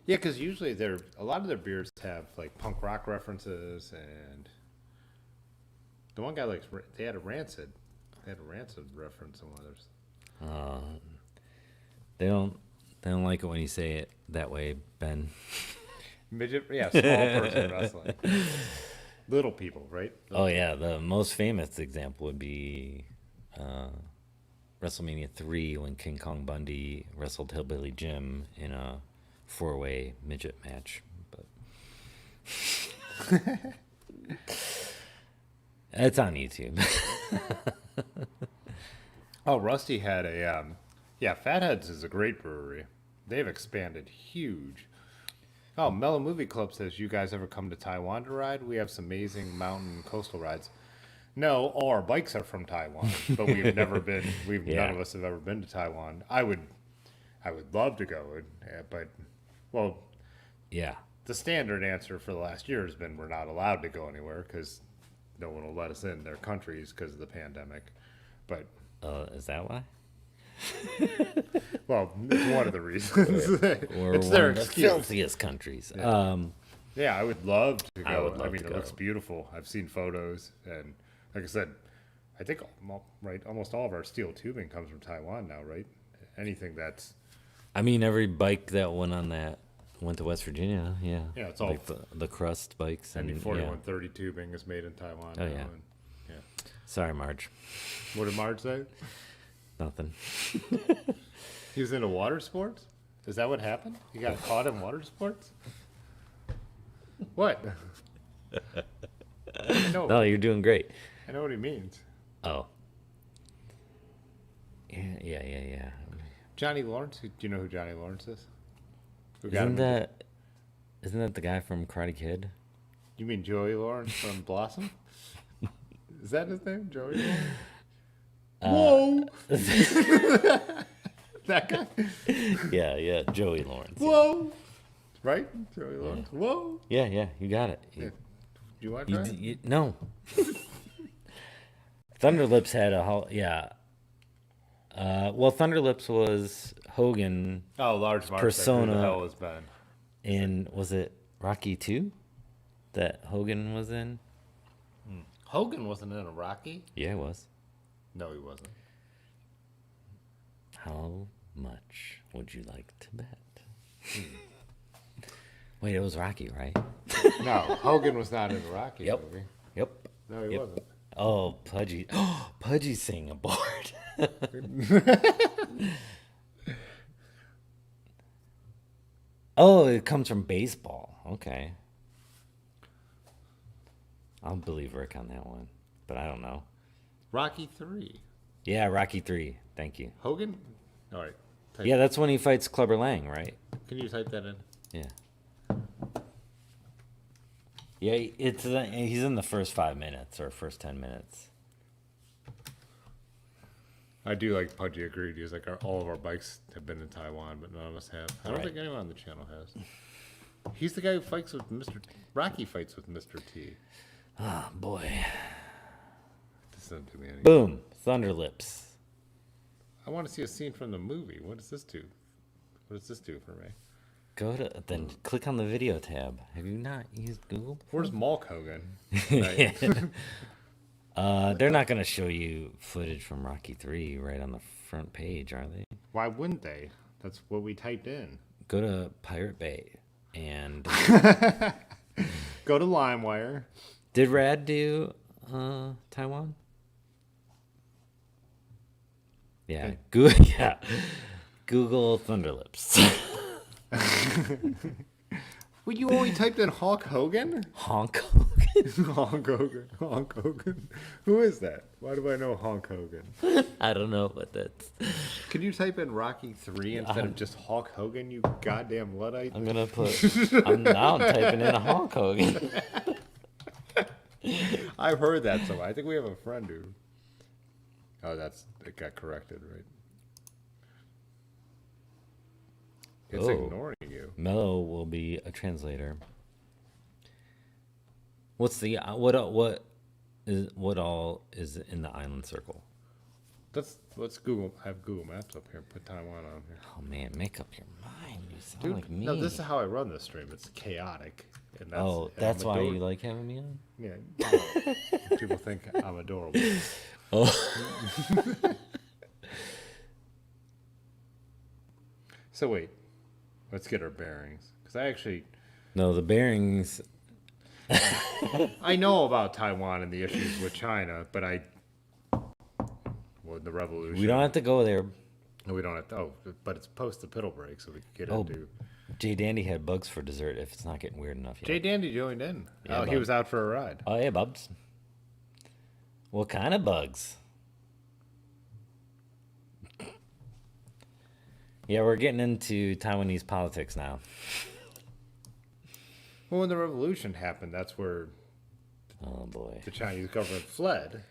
Yeah, because usually a lot of their beers have like punk rock references, and the one guy they had a Rancid reference in one of theirs. They don't like it when you say it that way, Ben. Midget, yeah, small person wrestling. Little people, right? Oh yeah, the most famous example would be WrestleMania 3 when King Kong Bundy wrestled Hillbilly Jim in a 4-way midget match. But it's on YouTube. Oh, Rusty had a Fatheads is a great brewery. They've expanded huge. Oh, Mellow Movie Club says, you guys ever come to Taiwan to ride? We have some amazing mountain coastal rides. No, all our bikes are from Taiwan, but we've never been. None of us have ever been to Taiwan. I would love to go, but Yeah. the standard answer for the last year has been we're not allowed to go anywhere because no one will let us in their countries because of the pandemic. But Is that why? well, it's one of the reasons. We're it's one their of the excuse. filthiest countries. Yeah, I would love to go. I would love mean, to it go. looks beautiful. I've seen photos, and like I said, I think almost all of our steel tubing comes from Taiwan now, right? Anything that's I mean, every bike that went to West Virginia, yeah. Yeah, it's all- like the crust bikes. And, any yeah. 4130 tubing is made in Taiwan. Oh, now, yeah. and- yeah. Sorry, Marge. What did Marge say? Nothing. He was into water sports. Is that what happened? He got caught in water sports. What? I know. No, you're doing great. I know what he means. Oh. Yeah. Johnny Lawrence. Do you know who Johnny Lawrence is? Who got Isn't him- that the guy from Karate Kid? You mean Joey Lawrence from Blossom? Is that his name, Joey Lawrence? Whoa! That guy? Yeah, Joey Lawrence. Whoa! Right? Joey Lawrence. Whoa! Yeah, you got it. Do you want to try it? No. Thunderlips had a whole, yeah. Well, Thunderlips was Hogan Oh, large Mark. Persona. Who the hell has been? in, was it Rocky 2 that Hogan was in? Hogan wasn't in a Rocky? Yeah, it was. No, he wasn't. How much would you like to bet? Wait, it was Rocky, right? No, Hogan was not in a Rocky Yep. movie. Yep. No, he wasn't. Oh, Pudgy. Oh, Pudgy's saying abort. Oh, it comes from baseball. Okay. I'll believe Rick on that one, but I don't know. Rocky 3. Yeah, Rocky 3. Thank you. Hogan? All right. Yeah, that's when he fights Clubber Lang, right? Can you type that in? Yeah. Yeah, he's in the first 5 minutes or first 10 minutes. I do like Pudgy agreed. He was like, all of our bikes have been in Taiwan, but none of us have. I don't Right. think anyone on the channel has. He's the guy who fights with Mr. Rocky fights with Mr. T. Oh, boy. This doesn't do me any. Boom. Thunderlips. I want to see a scene from the movie. What does this do? What does this do for me? Go to, then click on the video tab. Have you not used Google? Where's Mulk Hogan? Right. They're not going to show you footage from Rocky 3 right on the front page, are they? Why wouldn't they? That's what we typed in. Go to Pirate Bay. And Go to LimeWire. did Rad do Taiwan? Yeah. Yeah. Google Thunderlips. Well, you only typed in Hulk Hogan? Honk Hogan? Hulk Hogan. Hulk Hogan. Who is that? Why do I know Hulk Hogan? I don't know, but that's. Can you type in Rocky 3 instead of just Hulk Hogan, you goddamn Luddite? I'm gonna put. I'm typing in a Honk Hogan. I've heard that somewhere. I think we have a friend who. Oh, it got corrected, right? It's Oh. ignoring you. Mello will be a translator. What's the what all is in the island circle? Let's Google. I have Google Maps up here. Put Taiwan on here. Oh man, make up your mind. You sound Dude, like me. no, this is how I run this stream. It's chaotic. And That's I'm why ador- you like having me on. Yeah. People think I'm adorable. So wait, let's get our bearings. Because No, the bearings. I know about Taiwan and the issues with China, but the revolution. We don't have to go there. No, we don't have to. Oh, but it's post the piddle break, so we can get Oh, into. Jay Dandy had bugs for dessert. If it's not getting weird enough yet. Jay Dandy joined in. Yeah, he bub. was out for a ride. Oh yeah, bubs. What kind of bugs? Yeah, we're getting into Taiwanese politics now. Well, when the revolution happened, that's where Oh boy. the Chinese government fled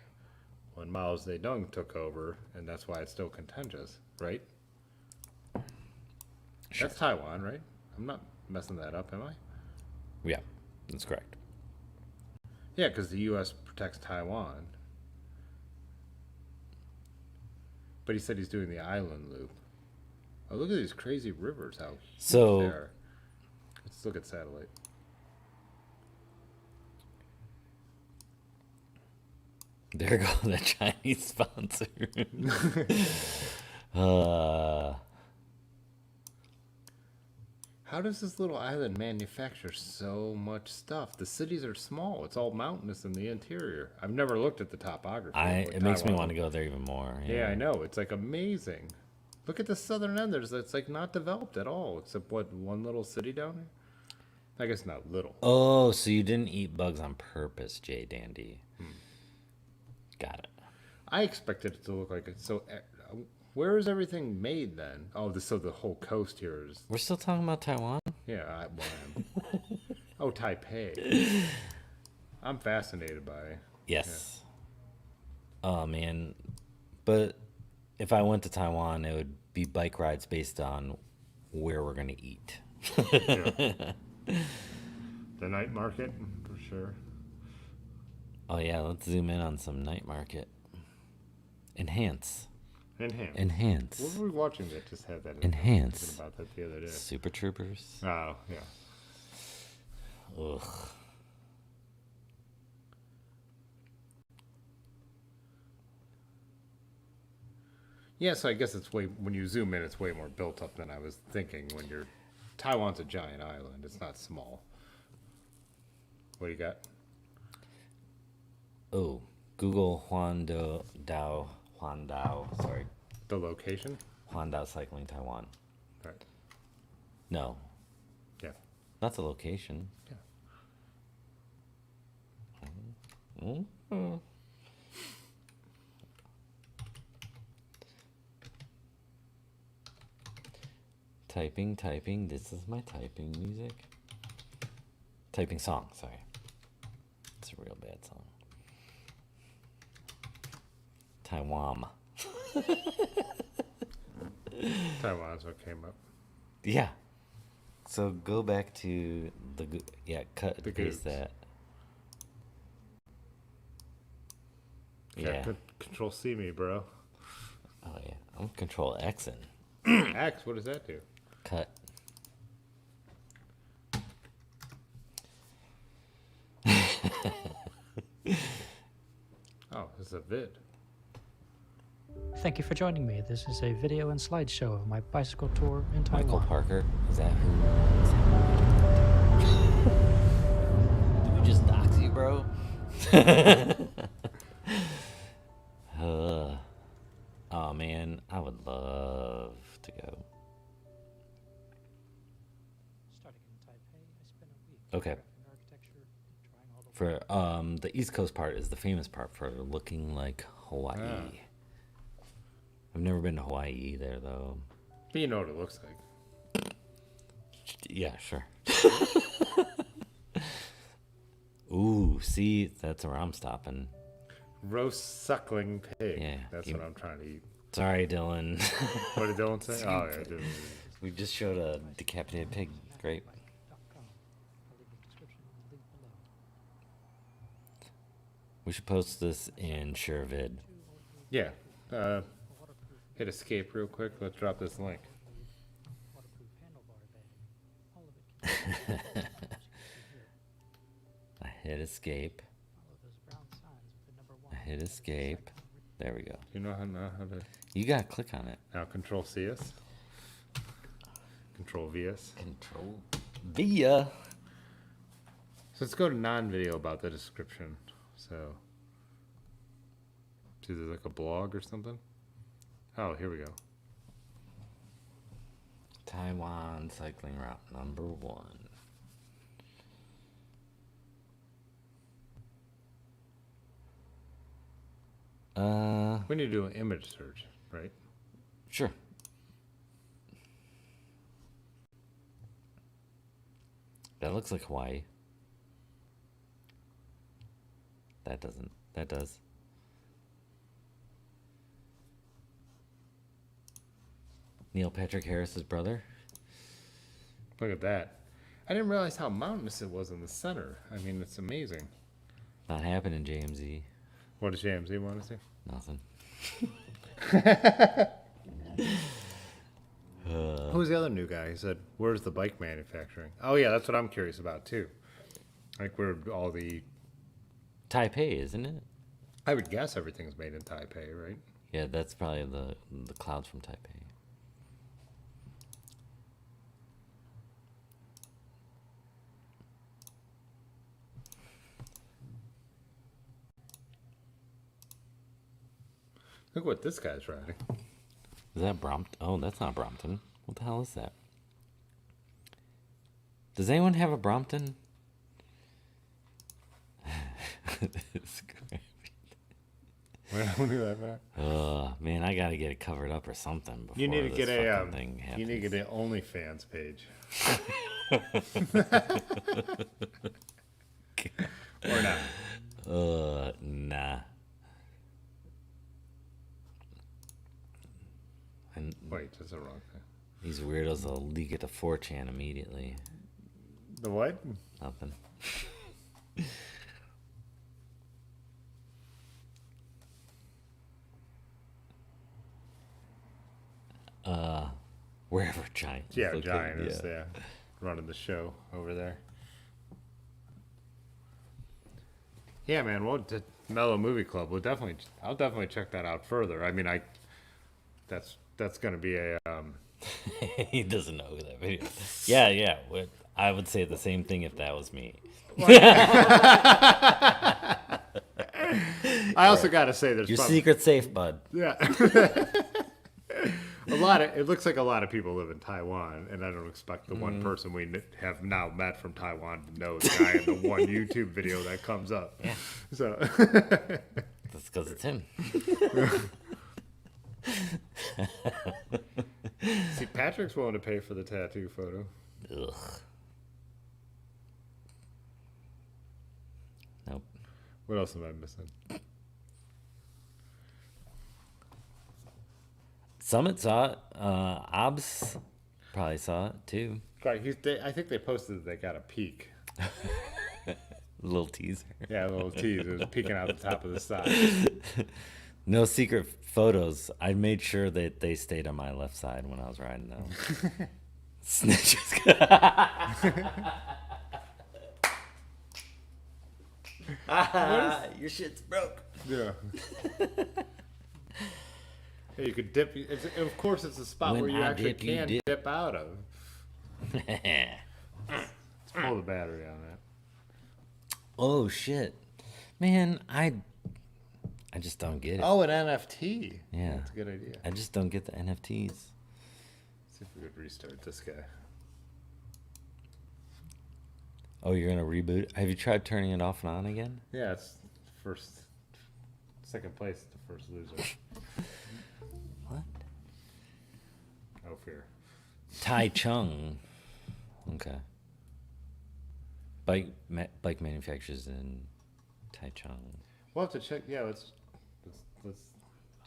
when Mao Zedong took over, and that's why it's still contentious, right? Sure. That's Taiwan, right? I'm not messing that up, am I? Yeah, that's correct. Yeah, because the U.S. protects Taiwan. But he said he's doing the island loop. Oh, look at these crazy rivers out So- there. Let's look at satellite. There go the Chinese sponsor. How does this little island manufacture so much stuff? The cities are small. It's all mountainous in the interior. I've never looked at the topography. of what It makes me Taiwan want to go there even more. Yeah, I know. It's like amazing. Look at the southern end. It's like not developed at all, except one little city down here. I guess not little. Oh, so you didn't eat bugs on purpose, Jay Dandy. Got it. I expected it to look like it. So, where is everything made then? Oh, so the whole coast here is. We're still talking about Taiwan? Yeah, I am. Oh, Taipei. I'm fascinated by. Yes. Oh man. But if I went to Taiwan, it would be bike rides based on where we're gonna eat. The night market, for sure. Oh yeah, let's zoom in on some night market. Enhance. Enhance. What were we watching that just had that? Enhance. I was thinking about that the other day. Super Troopers. Oh, yeah. Ugh. Yeah, so I guess when you zoom in, it's way more built up than I was thinking. Taiwan's a giant island. It's not small. What do you got? Oh, Google Huandao. Sorry, The location? Huandao Cycling Taiwan. Right. No, Yeah. not the location. Typing. This is my typing music. Typing song, sorry. It's a real bad song. Taiwan. Taiwan's what came up. Yeah. So go back to cut The paste goods. that. Yeah. Yeah. Control C me, bro. Oh yeah. I'm Control X and X, what does that do? cut. Oh, this is a vid. Thank you for joining me. This is a video and slideshow of my bicycle tour in Michael Taiwan. Parker. Is that who? Did we just dox you, bro? Oh man, I would love to go. Starting in Taipei, I spent Okay. For the East Coast part is the famous part for looking like Hawaii. I've never been to Hawaii either, though. But you know what it looks like. Yeah, sure. Ooh, see, that's where I'm stopping. Roast suckling pig. Yeah, That's what I'm trying to eat. Sorry, Dylan. What did Dylan say? Oh, yeah, Dylan. We just showed a decapitated pig. Great. We should post this in SureVid. Yeah. Hit escape real quick. Let's drop this link. I hit escape. I hit escape. There we go. You know how to... You gotta click on it. Now Control CS. Control VS. Control via. So let's go to non-video about the description. So, is it like a blog or something? Oh, here we go. Taiwan cycling route number 1. We need to do an image search, right? Sure. That looks like Hawaii. That doesn't. That does. Neil Patrick Harris's brother. Look at that. I didn't realize how mountainous it was in the center. I mean, it's amazing. Not happening, JMZ. What does JMZ want to see? Nothing. Who's the other new guy? He said, where's the bike manufacturing? Oh, yeah, that's what I'm curious about, too. Like, where all the... Taipei, isn't it? I would guess everything's made in Taipei, right? Yeah, that's probably the clouds from Taipei. Look what this guy's riding. Is that Brompton? Oh, that's not Brompton. What the hell is that? Does anyone have a Brompton? It's great. What do that about? Man, I gotta get it covered up or something before You need to this get a fucking thing happens. you need to get an OnlyFans page. Or not. Nah. And Wait, that's the wrong thing. these weirdos will leak it to 4chan immediately. The what? Nothing. Wherever Giant is Yeah, located, Giant is yeah. there running the show over there. Yeah, man. Well, the Mellow Movie Club. I'll definitely check that out further. I mean, that's gonna be a He doesn't know who that video is. Yeah. I would say the same thing if that was me. I also got to say there's Your probably, secret safe, bud. yeah. It looks like a lot of people live in Taiwan, and I don't expect the one person we have now met from Taiwan to know the guy in the one YouTube video that comes up. Yeah. So That's because it's him. see, Patrick's willing to pay for the tattoo photo. Ugh. Nope. What else am I missing? Summit saw it. Obs probably saw it too. Right, I think they posted that they got a peek. Little teaser. Yeah, a little tease. It was peeking out the top of the side. No secret photos. I made sure that they stayed on my left side when I was riding them. Snitches. Your shit's broke. Yeah. Hey, you could dip. Of course, it's a spot When where you I actually dip, you can dip. dip out of. Let's pull the battery on that. Oh shit, man! I just don't get it. Oh, an NFT. Yeah. That's a good idea. I just don't get the NFTs. See if we could restart this guy. Oh, you're gonna reboot? Have you tried turning it off and on again? Yeah, it's second place, the first loser. What? No fear. Tai Chung. Okay. Bike manufacturers in Taichung. We'll have to check. Yeah, let's.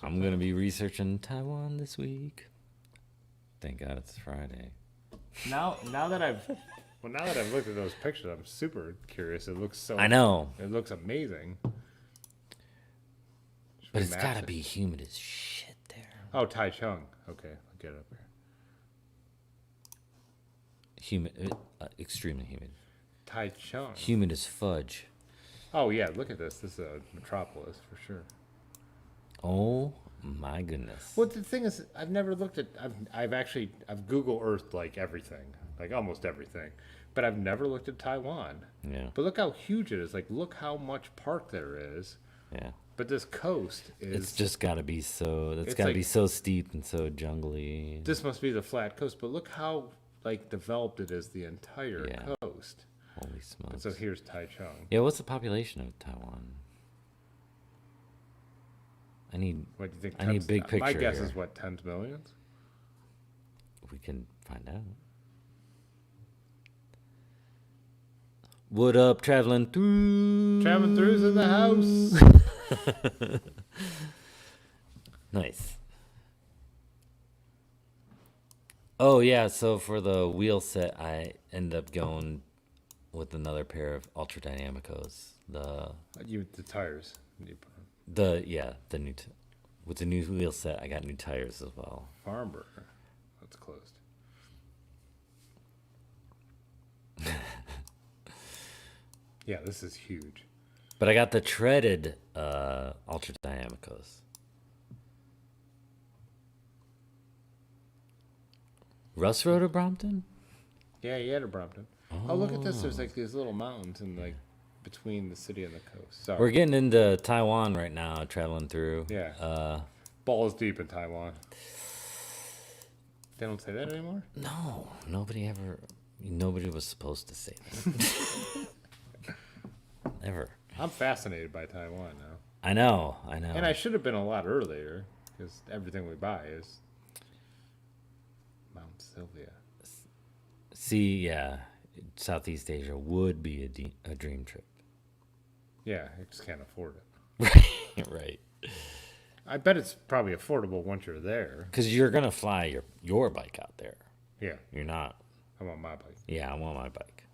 I'm gonna be researching Taiwan this week. Thank God it's Friday. Now that I've looked at those pictures, I'm super curious. It looks so. I know, It looks amazing. Should but we it's match gotta it? be humid as shit there. Oh, Taichung. Okay, I'll get it up here. Humid, extremely humid. Taichung. Humid as fudge. Oh yeah, look at this. This is a metropolis for sure. Oh my goodness. Well, the thing is, I've never looked at. I've Google Earthed like everything, like almost everything, but I've never looked at Taiwan. Yeah, But look how huge it is. Like, look how much park there is. yeah. But this coast is. It's just gotta be so. It's It's gotta like- be so steep and so jungly. This must be the flat coast, but look how like developed it is. The entire Yeah. coast. Holy It smokes. says here's Taichung. Yeah, what's the population of Taiwan? I need. What do you think? I need a big My picture guess here. is what, tens of millions. We can find out. What up, traveling through? Traveling through's in the house. Nice. Oh yeah, so for the wheel set, I ended up going with another pair of Ultra Dynamicos. The tires. You put on. the new with the new wheel set, I got new tires as well. Farmburger. That's closed. Yeah, this is huge. But I got the treaded Ultra Dynamicos. Russ rode to Brompton? Yeah, you had a Brompton. Oh, look at this. There's like these little mountains in like between the city and the coast. Sorry. We're getting into Taiwan right now, traveling through. Yeah. Balls deep in Taiwan. They don't say that anymore? No, nobody was supposed to say that. Never. I'm fascinated by Taiwan now. I know. And I should have been a lot earlier because everything we buy is Mount Sylvia. See, yeah, Southeast Asia would be a dream trip. Yeah, I just can't afford it. Right. I bet it's probably affordable once you're there. Because you're going to fly your bike out there. Yeah, You're not. I'm on my bike. Yeah, I want my bike.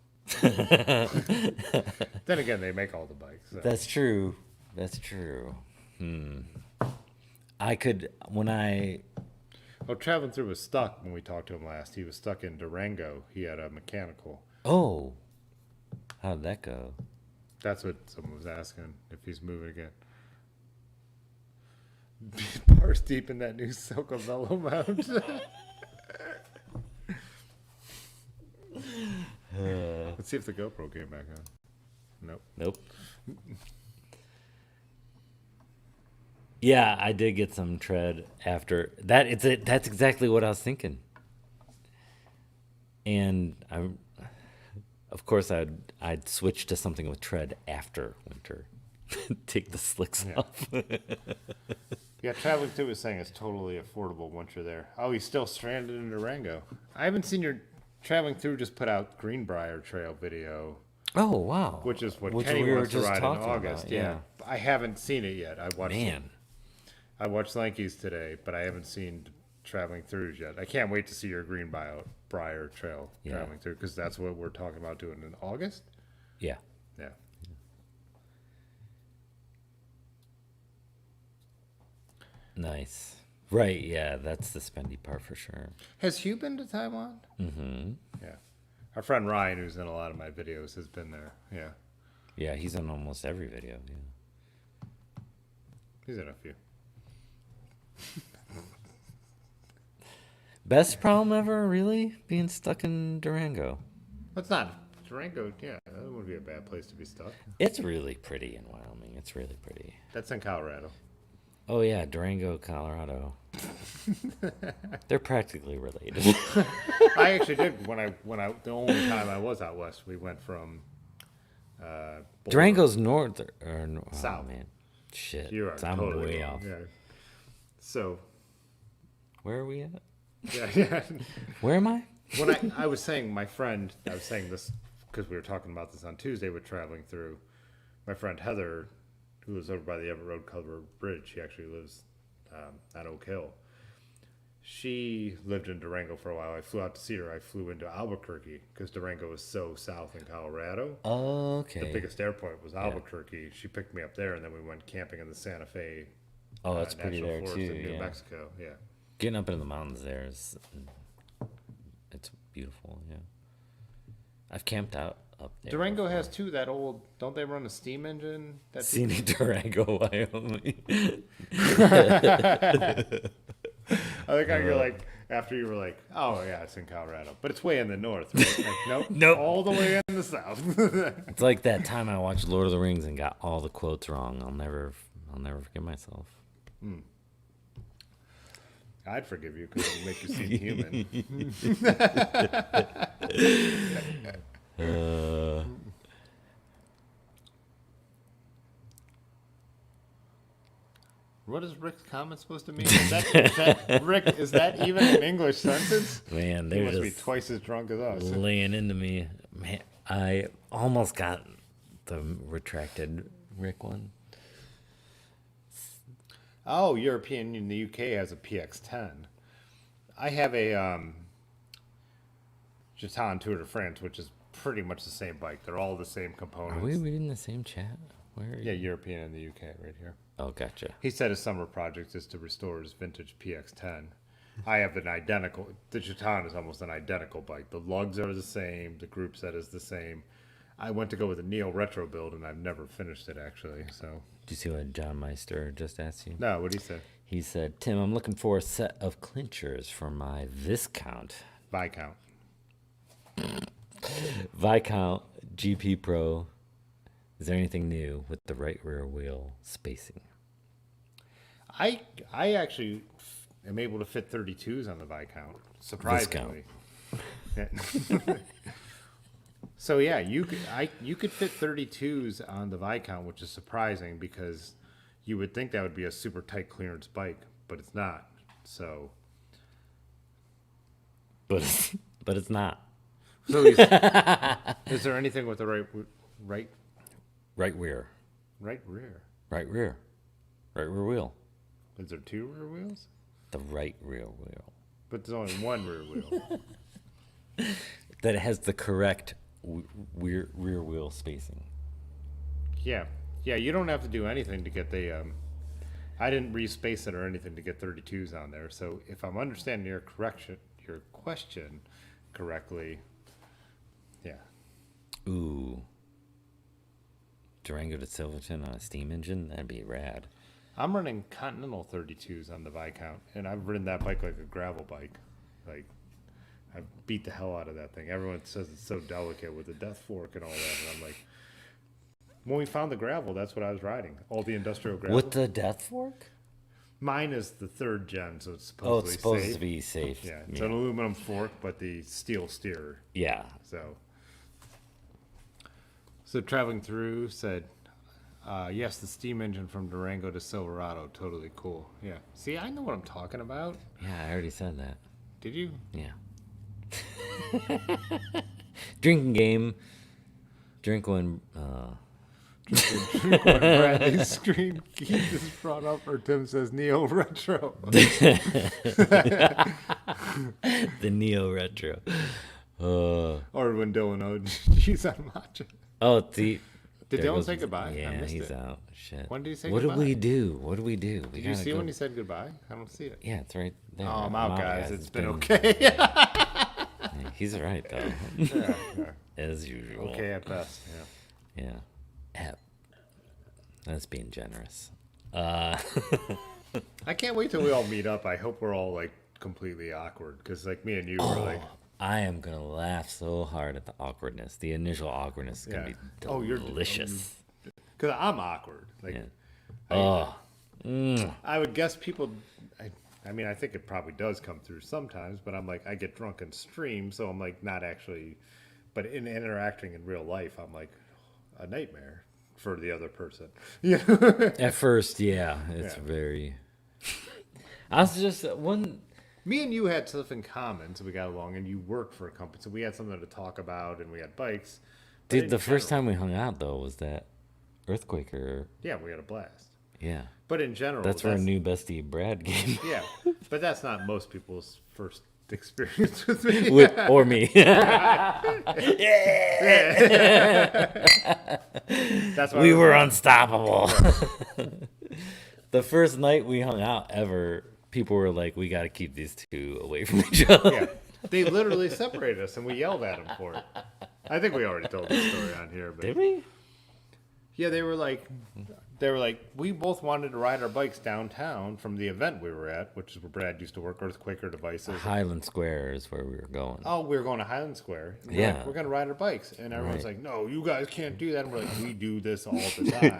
Then again, they make all the bikes. So. That's true. That's true. I could, when I, Well, traveling through was stuck when we talked to him last. He was stuck in Durango. He had a mechanical. oh, how'd that go? That's what someone was asking, if he's moving again. Bars deep in that new Silco Velo mount. Let's see if the GoPro came back on. Nope. Nope. Yeah, I did get some tread after that. That's exactly what I was thinking. And of course, I'd switch to something with tread after winter. Take the slicks off. Yeah, traveling through was saying it's totally affordable once you're there. Oh, he's still stranded in Durango. I haven't seen your traveling through just put out Greenbrier Trail video, Oh wow! which is what Which Kenny we were wants to just ride in talking August. about, Yeah. I haven't seen it yet. I watched Man, I watched Lanky's today, but I haven't seen traveling throughs yet. I can't wait to see your Greenbrier Trail Yeah. traveling through because that's what we're talking about doing in August. yeah. Yeah. Nice. Right, yeah, that's the spendy part for sure. Has Hugh been to Taiwan? Mm-hmm. Yeah. Our friend Ryan, who's in a lot of my videos, has been there. Yeah. Yeah, he's in almost every video. Yeah. He's in a few. Best problem ever, really? Being stuck in Durango. That's not Durango. Yeah, that wouldn't be a bad place to be stuck. It's really pretty in Wyoming. It's really pretty. That's in Colorado. Oh yeah, Durango, Colorado. They're practically related. I actually did when I the only time I was out west. We went from Boulder. Durango's north or South. Oh, man. Shit. You are I'm totally way wrong. off. Yeah. So Where are we at? yeah. Where am I? When I was saying this because we were talking about this on Tuesday with traveling through. My friend Heather, who lives over by the Everett Road Covered Bridge, she actually lives on Oak Hill. She lived in Durango for a while. I flew out to see her. I flew into Albuquerque because Durango is so south in Colorado. Okay. The biggest airport was Albuquerque. She picked me up there, and then we went camping in the Santa Fe. Oh, that's pretty National there Forest too. in New Yeah. Mexico. Yeah. Getting up into the mountains there is, it's beautiful. Yeah. I've camped out up there. Durango before. has two. That old. Don't they run a steam engine? That Scenic Durango, Wyoming. I like how you're like after you were like, oh yeah, it's in Colorado, but it's way in the north, right? Like, nope, Nope. all the way in the south. It's like that time I watched Lord of the Rings and got all the quotes wrong. I'll never forgive myself. I'd forgive you because it would make you seem human. What is Rick's comment supposed to mean? Rick? Is that even an English sentence? Man, He they're must be just twice as drunk as us. laying into me. Man, I almost got the retracted Rick one. Oh, European in the UK has a PX10. I have a Jeton Tour de France, which is pretty much the same bike. They're all the same components. Are we reading the same chat? Where are you? Yeah, European in the UK right here. Oh, gotcha. He said his summer project is to restore his vintage PX10. I have an identical. The Jeton is almost an identical bike. The lugs are the same. The group set is the same. I went to go with a Neo Retro build, and I've never finished it actually. So Did you see what John Meister just asked you? no, what did he say? He said, Tim, I'm looking for a set of clinchers for my Viscount. Viscount. Viscount GP Pro. Is there anything new with the right rear wheel spacing? I actually am able to fit 32s on the Viscount, surprisingly. Yeah. So yeah, you could fit 32s on the Viscount, which is surprising because you would think that would be a super tight clearance bike, but it's not. So But it's not. so is there anything with the right Right rear. rear? Right rear. Right rear wheel. Is there two rear wheels? The right rear wheel. But there's only one rear wheel. That it has the correct rear wheel spacing. Yeah, you don't have to do anything to get the. I didn't respace it or anything to get 32s on there. So if I'm understanding your question correctly, yeah. Ooh. Durango to Silverton on a steam engine? That'd be rad. I'm running Continental 32s on the Viscount, and I've ridden that bike like a gravel bike. Like, I beat the hell out of that thing. Everyone says it's so delicate with the death fork and all that, and I'm like, when we found the gravel, that's what I was riding. All the industrial gravel. With the death fork? Mine is the third gen, so it's Oh, supposedly it's supposed safe. to be safe. Yeah, it's an aluminum fork, but the steel steerer. Yeah. So traveling through said, yes, the steam engine from Durango to Silverado, totally cool. Yeah. See, I know what I'm talking about. Yeah, I already said that. Did you? Yeah. Drinking game. Drink when Bradley's screen Keith is brought up, or Tim says Neo Retro. the Neo Retro. Or when Dylan OG's on Matcha. Oh, the. Did there Dylan goes- say goodbye? I Yeah, missed he's it. out. Shit. When did he say What goodbye? did we do? What did we do? We Did you gotta see go- when he said goodbye? I don't see it. Yeah, it's right there. Oh, I'm out, guys. It's been okay. okay. Yeah, he's right though, yeah. as usual. Okay at best. Yeah. Yeah. That's being generous. I can't wait till we all meet up. I hope we're all like completely awkward because like me and you were like, I am gonna laugh so hard at the awkwardness. The initial awkwardness is gonna Yeah. be Oh, you're- delicious. because I'm awkward. Like Yeah. Oh, I would guess people. I I mean, I think it probably does come through sometimes, but I'm like, I get drunk and stream, so I'm like not actually, but in interacting in real life, I'm like a nightmare for the other person. Yeah. At first, yeah, it's Yeah. very. I was just one. Me and you had stuff in common, so we got along, and you worked for a company, so we had something to talk about, and we had bikes. But Dude, in the first general- time we hung out though was that Earthquaker. Yeah, we had a blast. Yeah, But in general, that's where new bestie Brad came. Yeah, but that's not most people's first experience with me. Or me. That's why We I was were like, unstoppable. The first night we hung out ever, people were like, "We got to keep these two away from each other." Yeah, they literally separated us, and we yelled at them for it. I think we already told this story on here, but Did we? yeah, they were like, we both wanted to ride our bikes downtown from the event we were at, which is where Brad used to work, Earthquaker Devices. Highland Square is where we were going. Oh, we were going to Highland Square. And we're Yeah. like, we're gonna ride our bikes, and everyone's Right. like, "No, you guys can't do that." And we're like, "We do this all the time."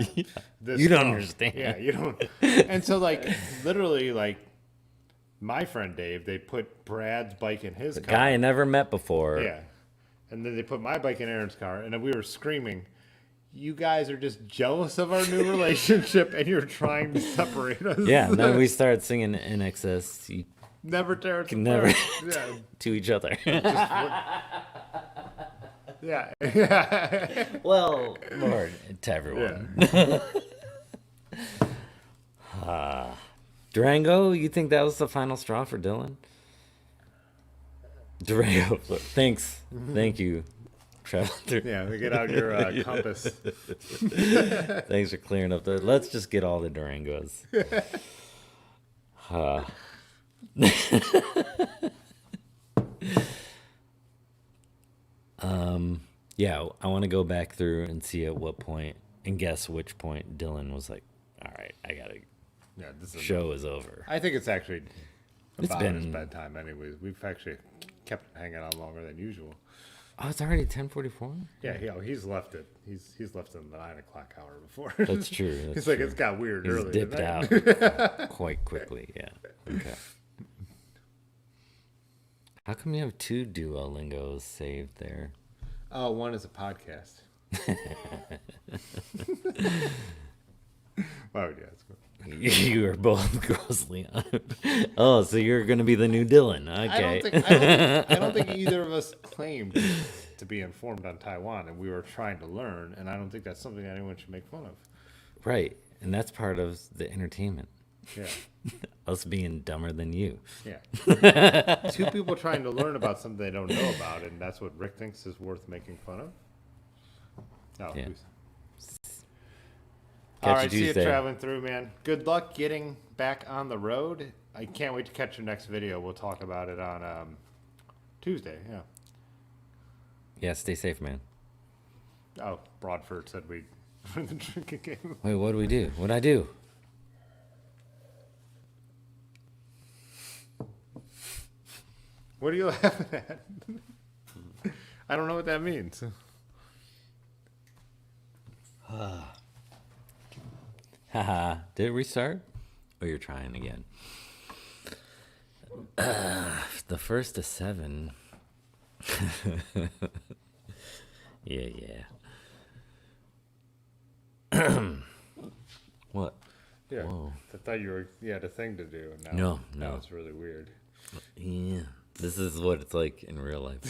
This You don't counts. understand. Yeah, you don't. And so, like, literally, like, my friend Dave, they put Brad's bike in his car. Guy I never met before. Yeah, and then they put my bike in Aaron's car, and then we were screaming. You guys are just jealous of our new relationship, and you're trying to separate us. Yeah, and then we started singing NXS Never tear us Never. apart. to each other. Yeah. Yeah. Well, Lord, to everyone. Durango, you think that was the final straw for Dylan? Durango, thanks. Thank you. Travel through. Yeah, get out your compass. Thanks for clearing up the. Let's just get all the Durangos. Yeah, I want to go back through and see at what point and guess which point Dylan was like, "All right, I gotta. Yeah, this is Show is over." I think it's actually It's about his been- bedtime, anyways. We've actually kept it hanging on longer than usual. Oh, it's already 10:44. Yeah, he's left it. He's left it in the 9 o'clock hour before. That's true. That's He's like, true. it's got weird He's early. dipped tonight." out quite quickly. Yeah. Okay. How come you have two Duolingos saved there? Oh, one is a podcast. Why would you ask? You are both grossly on. Oh, so you're gonna be the new Dylan? Okay. I don't think either of us claimed to be informed on Taiwan, and we were trying to learn. And I don't think that's something anyone should make fun of. Right, and that's part of the entertainment. Yeah, Us being dumber than you. yeah. Two people trying to learn about something they don't know about, and that's what Rick thinks is worth making fun of. Oh, Yeah. who's- Catch all you right, see you Tuesday. traveling through, man. Good luck getting back on the road. I can't wait to catch your next video. We'll talk about it on Tuesday. Yeah. Yeah, stay safe, man. Oh, Broadford said we win the drinking game. Wait, what do we do? What'd I do? What are you laughing at? I don't know what that means. Haha. Did it restart? Or you're trying again? The first to 7. Yeah. What? Yeah. Whoa. I thought you had a thing to do. And now, No, Now no. it's really weird. Yeah. This is what it's like in real life.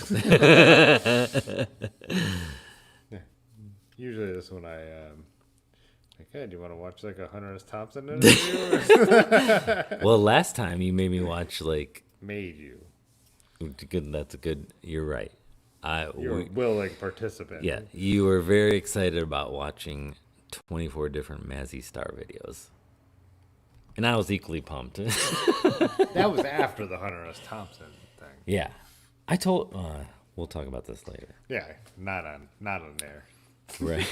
Usually this one I like, hey, do you want to watch like a Hunter S. Thompson interview? Well, last time you made me watch like Made you. good. That's a good. You're right. You're a willing participant. Yeah, you were very excited about watching 24 different Mazzy Star videos, and I was equally pumped. That was after the Hunter S. Thompson thing. Yeah, I told. We'll talk about this later. Yeah, not on there. Right.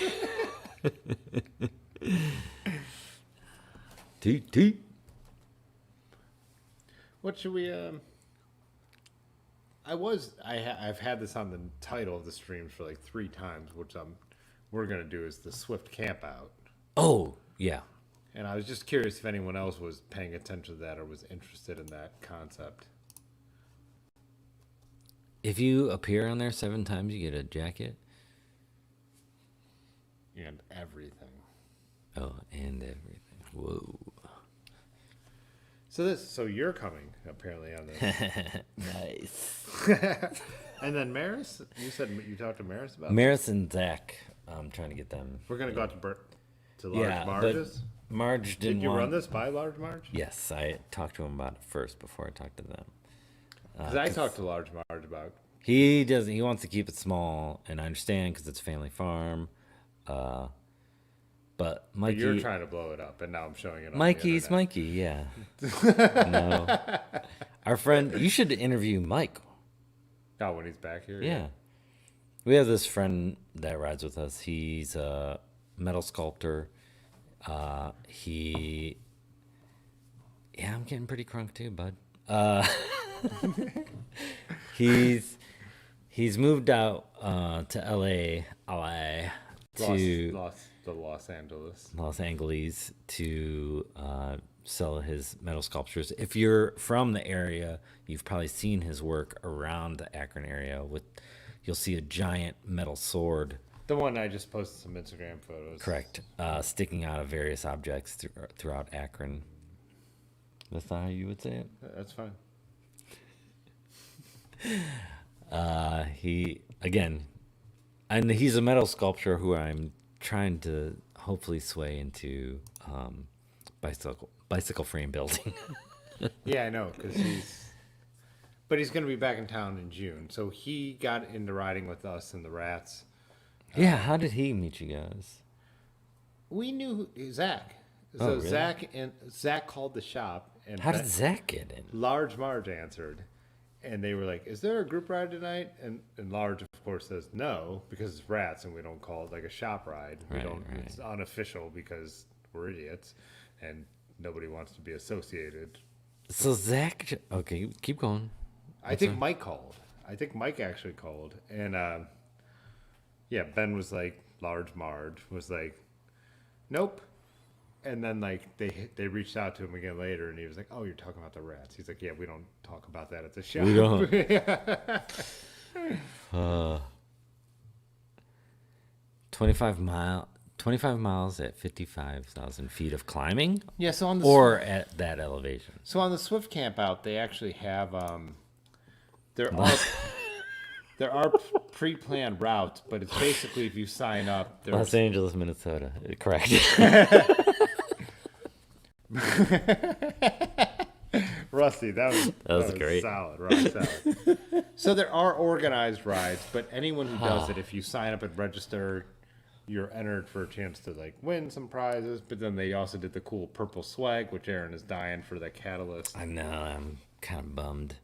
Toot. What should we I've had this on the title of the streams for like 3 times, which we're gonna do is the Swift camp out. Oh yeah. And I was just curious if anyone else was paying attention to that or was interested in that concept. If you appear on there 7 times, you get a jacket. And everything. Oh, and everything. Whoa. So you're coming apparently on this. Nice. And then Maris, you said you talked to Maris about. Maris and Zach, I'm trying to get them. We're gonna go out to Large Marges. But Marge didn't Did you want... run this by Large Marge? Yes, I talked to him about it first before I talked to them. Because I talked to Large Marge about. He doesn't. He wants to keep it small, and I understand because it's a family farm. But Mikey, But you're trying to blow it up, and now I'm showing it. On Mikey's the Mikey. Yeah. No. Our friend. You should interview Mike. Oh, when he's back here. Yeah. We have this friend that rides with us. He's a metal sculptor. Yeah, I'm getting pretty crunk too, bud. He's moved out to LA to Los Angeles to sell his metal sculptures. If you're from the area, you've probably seen his work around the Akron area. You'll see a giant metal sword. The one I just posted some Instagram photos. Correct. Sticking out of various objects throughout Akron. That's not how you would say it? That's fine. He's a metal sculptor who I'm trying to hopefully sway into bicycle frame building. Yeah, I know, because he's going to be back in town in June. So he got into riding with us and the Rats. Yeah, how did he meet you guys? We knew Zach. So Oh, really? Zach called the shop, and How did Zach get in? Large Marge answered, and they were like, "Is there a group ride tonight?" And Large, of course, says no because it's Rats, and we don't call it like a shop ride. We Right, don't. right. It's unofficial because we're idiots, and nobody wants to be associated. So Zach, okay, keep going. I think Mike called. I think Mike actually called, and yeah, Ben was like, Large Marge was like, nope. And then like they reached out to him again later, and he was like, "Oh, you're talking about the Rats." He's like, "Yeah, we don't talk about that at the shop." We don't. 25 miles at 55,000 feet of climbing, Yeah. So on the or at that elevation. Swift Camp out, they actually have there are pre-planned routes, but it's basically if you sign up. Los Angeles, Minnesota. Correct. Rusty, that was great. Solid, rock solid. So there are organized rides, but anyone who does it, if you sign up and register, you're entered for a chance to like win some prizes. But then they also did the cool purple swag, which Aaron is dying for that Catalyst. I know. I'm kind of bummed.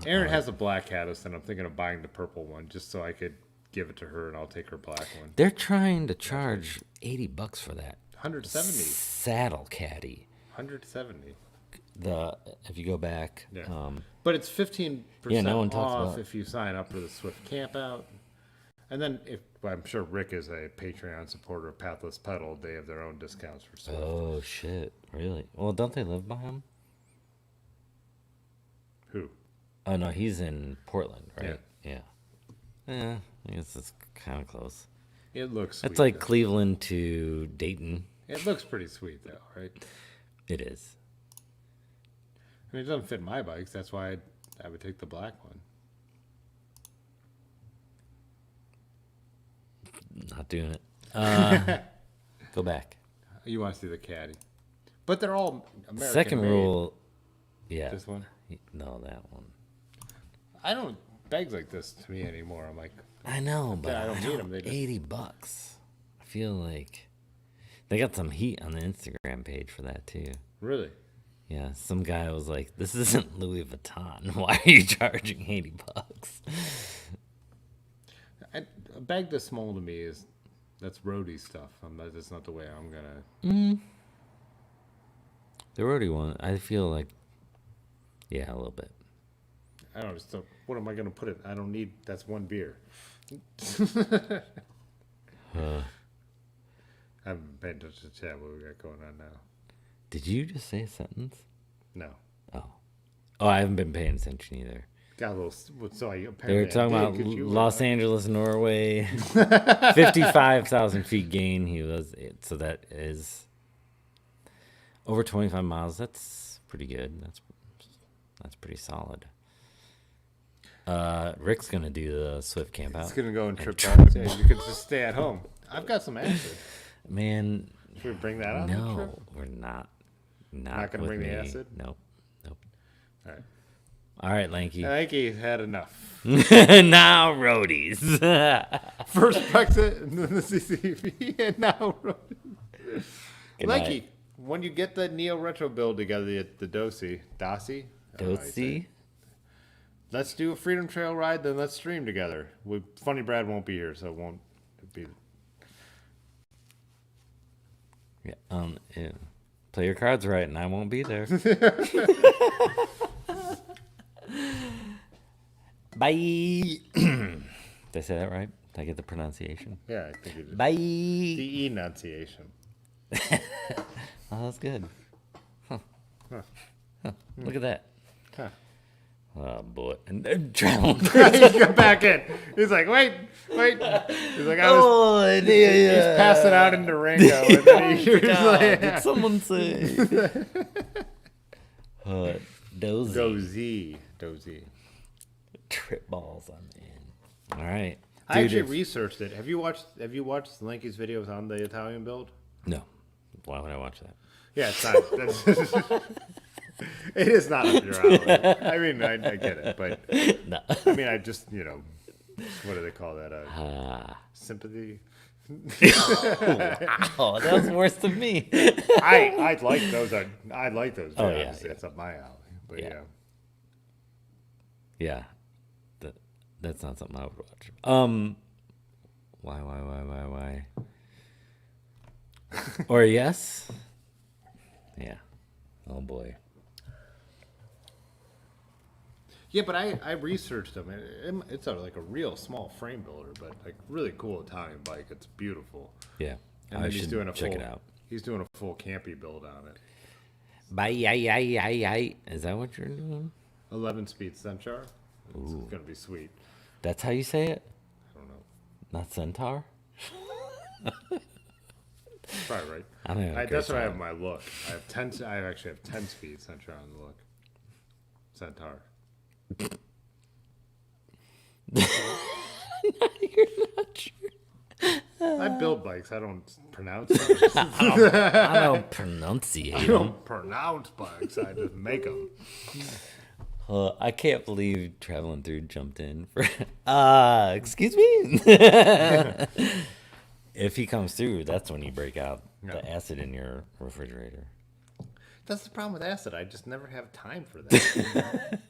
Aaron has a black Catalyst, and I'm thinking of buying the purple one just so I could give it to her, and I'll take her black one. They're trying to charge $80 for that 170. saddle caddy. 170. If you go back, Yeah. But it's 15% Yeah, no one talks off about it. if you sign up for the Swift Camp Out. And then I'm sure Rick is a Patreon supporter of Pathless Pedal. They have their own discounts for Swift. oh shit, really? Well, don't they live by him? Who? Oh no, he's in Portland, right? Yeah. I guess it's kind of close. It looks sweet. It's like though. Cleveland to Dayton. It looks pretty sweet, though, right? It is. I mean, it doesn't fit my bikes. That's why I would take the black one. Not doing it. Go back. You want to see the Caddy. But they're all American Second made. rule. Yeah. This one? No, that one. I don't bags like this to me anymore. I'm like, I know, but Yeah, I don't need 'em, they just- $80. I feel like they got some heat on the Instagram page for that too. really? Yeah, some guy was like, "This isn't Louis Vuitton. Why are you charging $80?" A bag this small to me that's roadie stuff. That's not the way I'm gonna. The roadie one, I feel like, yeah, a little bit. I don't know. What am I gonna put it? I don't need. That's one beer. I haven't paid attention to chat what we got going on now. Did you just say a sentence? No. Oh, I haven't been paying attention either. Got a little. So I apparently They were talking I did, about 'cause you were Los like- Angeles, Norway, 55,000 feet gain. So that is over 25 miles. That's pretty good. That's pretty solid. Rick's gonna do the Swift camp out. It's gonna go and trip balls. Yeah, you could just stay at home. I've got some acid. Man, Should we bring that on the no, trip? we're not. Not gonna with bring the me. acid? Nope. All right. All right, Lanky. I think he's had enough. Now roadies. First Brexit, and then the CCP, and now Good Lanky, night. when you get the Neo Retro build together at the Dosey, I don't know how you say it. Dotsy. Let's do a Freedom Trail ride, then let's stream together. Funny Brad won't be here, so it won't be. Yeah. Play your cards right, and I won't be there. Bye. Did I say that right? Did I get the pronunciation? Yeah, I think it is. Bye. The enunciation. Oh, that's good. Huh. Look at that. Huh. Oh boy. And then travel. He got back in. He's like, wait. He's like, he's passing out in Durango. And then he hears like, Did someone say? Dozy. Dozy. Trip balls, I'm in. All right. I Dude, actually if- researched it. Have you watched Lanky's videos on the Italian build? No. Why would I watch that? Yeah, it's not. It is not up your alley. I mean, I get it, but No. I mean, I just what do they call that? Sympathy. Oh, that was worse than me. I like those. I like those. Oh, videos. yeah. It's up my alley. But Yeah. yeah. Yeah. That's not something I would watch. Why? Or yes? Yeah. Oh boy. Yeah, but I researched them. It's like a real small frame builder, but like really cool Italian bike. It's beautiful. Yeah. And I then should he's doing a check full, it out. He's doing a full campy build on it. Bye. Is that what you're doing? 11-speed Centaur. It's gonna be sweet. That's how you say it? I don't know. Not centaur? Probably right. I don't know. That's what I have in my look. I actually have 10-speed Centaur on the look. Centaur. You're not sure. I build bikes. I don't pronounce them. I don't pronunciate I them. don't pronounce bikes. I just make them. I can't believe Traveling Through jumped in for. Excuse me? If he comes through, that's when you break out the acid in your refrigerator. That's the problem with acid. I just never have time for that.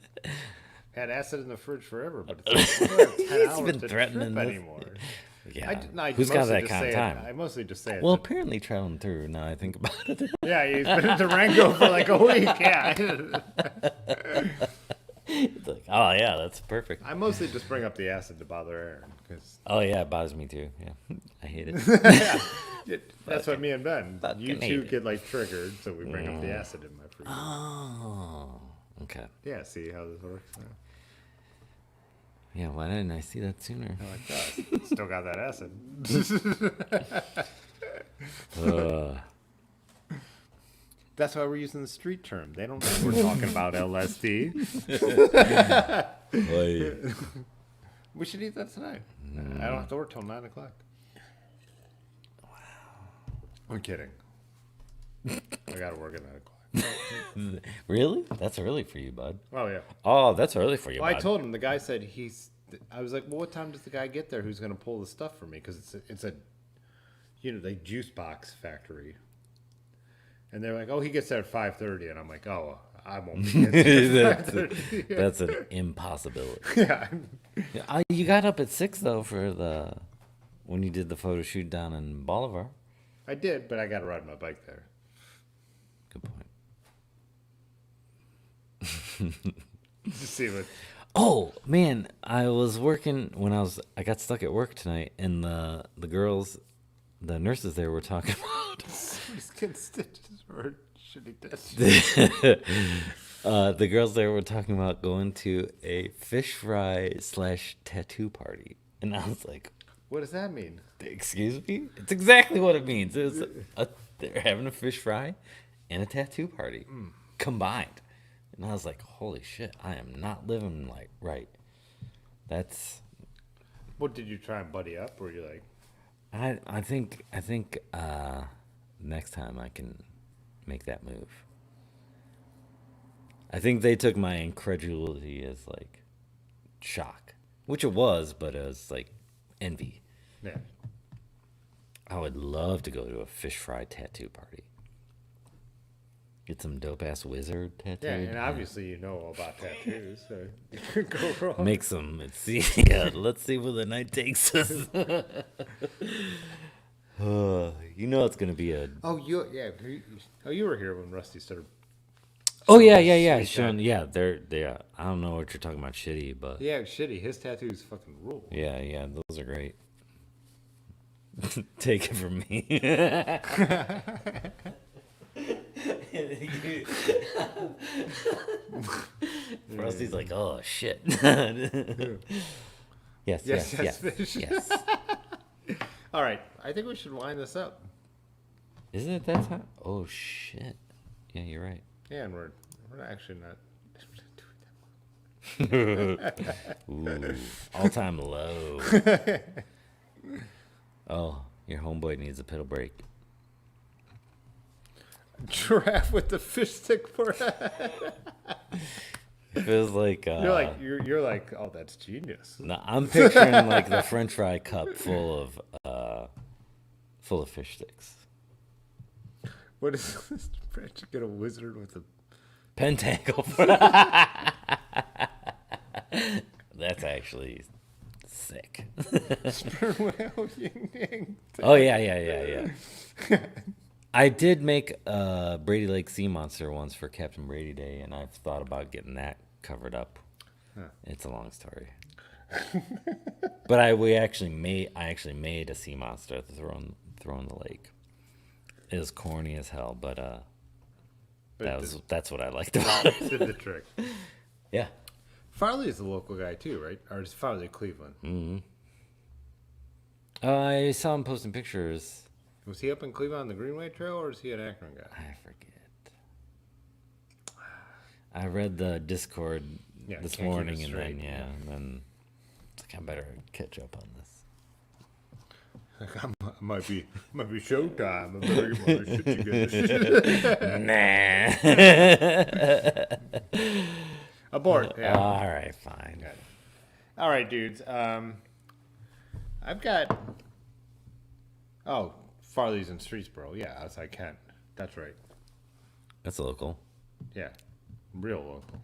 Had acid in the fridge forever, but it's like, I don't have 10 hours been to threatening trip this. anymore. Yeah. I Who's got mostly that just kind of say time? I mostly just say it. Well, to- apparently Traveling Through, now I think about it. yeah, he's been in Durango for like a week. Yeah. It's like, oh, yeah, that's perfect. I mostly just bring up the acid to bother Aaron. Cause Oh, yeah, it bothers me too. Yeah. I hate it. that's what me and Ben. fucking You hate two it. get like triggered, so we bring up the acid in my freezer. Oh, okay. Yeah, see how this works? Yeah. Yeah, why didn't I see that sooner? Like that. Still got that acid. That's why we're using the street term. They don't know we're talking about LSD. We should eat that tonight. I don't have to work till 9 o'clock. Wow. I'm kidding. I gotta work at 9 o'clock. Really? That's early for you, bud. Oh yeah. Oh, that's early for you, Well, I bud. told him. The guy said I was like, well, what time does the guy get there? Who's gonna pull the stuff for me? Because it's a, like juice box factory. And they're like, oh, he gets there at 5:30, and I'm like, oh, I won't be getting there at 5:30. That's an impossibility. Yeah. You got up at 6 though for when you did the photo shoot down in Bolivar. I did, but I got to ride my bike there. Good point. Just see what. Oh man, I was working when I got stuck at work tonight, and the girls, the nurses there were talking about. Somebody's getting stitches or shitty tattoos. The girls there were talking about going to a fish fry / tattoo party, and I was like, What does that mean? "Excuse me?" It's exactly what it means. They're having a fish fry and a tattoo party combined, and I was like, "Holy shit! I am not living like right." That's. What did you try and buddy up? Or were you like, I think next time I can make that move. I think they took my incredulity as like shock, which it was, but it was like envy. yeah? I would love to go to a fish fry tattoo party. Get some dope ass wizard tattoo. Yeah, and obviously you know all about tattoos, so you could go wrong. Make some. Let's see. Yeah, let's see where the night takes us. You know it's gonna be a. Oh, you were here when Rusty started. Oh yeah. Sweet Sean, yeah, they're. I don't know what you're talking about, shitty, but Yeah, shitty. His tattoos fucking rule. yeah, those are great. Take it from me. Rusty's like, oh shit. yes, fish. yes. All right, I think we should wind this up. Isn't it that time? Oh shit. Yeah, you're right. Yeah, and we're not actually not. Ooh, all time low. Oh, your homeboy needs a pedal brake. Giraffe with the fish stick for It feels like you're like, oh, that's genius. no, I'm picturing like the French fry cup full of fish sticks. What is this? French get a wizard with a Pentacle. That's actually sick. sperm whale yin yang. Oh yeah. I did make a Brady Lake Sea Monster once for Captain Brady Day, and I've thought about getting that covered up. It's a long story. But I actually made a sea monster to throw in the lake. It was corny as hell, but that's what I liked about it. Did the trick. Yeah. Farley is a local guy too, right? Or is Farley Cleveland? I saw him posting pictures. Was he up in Cleveland on the Greenway Trail, or is he an Akron guy? I forget. I read the Discord Yeah, this can't keep it morning, and straight. then it's like I better catch up on this. Like, it might be showtime. I better get my shit together. Nah. Abort. Yeah. All right, fine. All right, dudes. I've got. Oh, Farley's in Streetsboro. Yeah, outside Kent. That's right. That's local. Yeah, real local.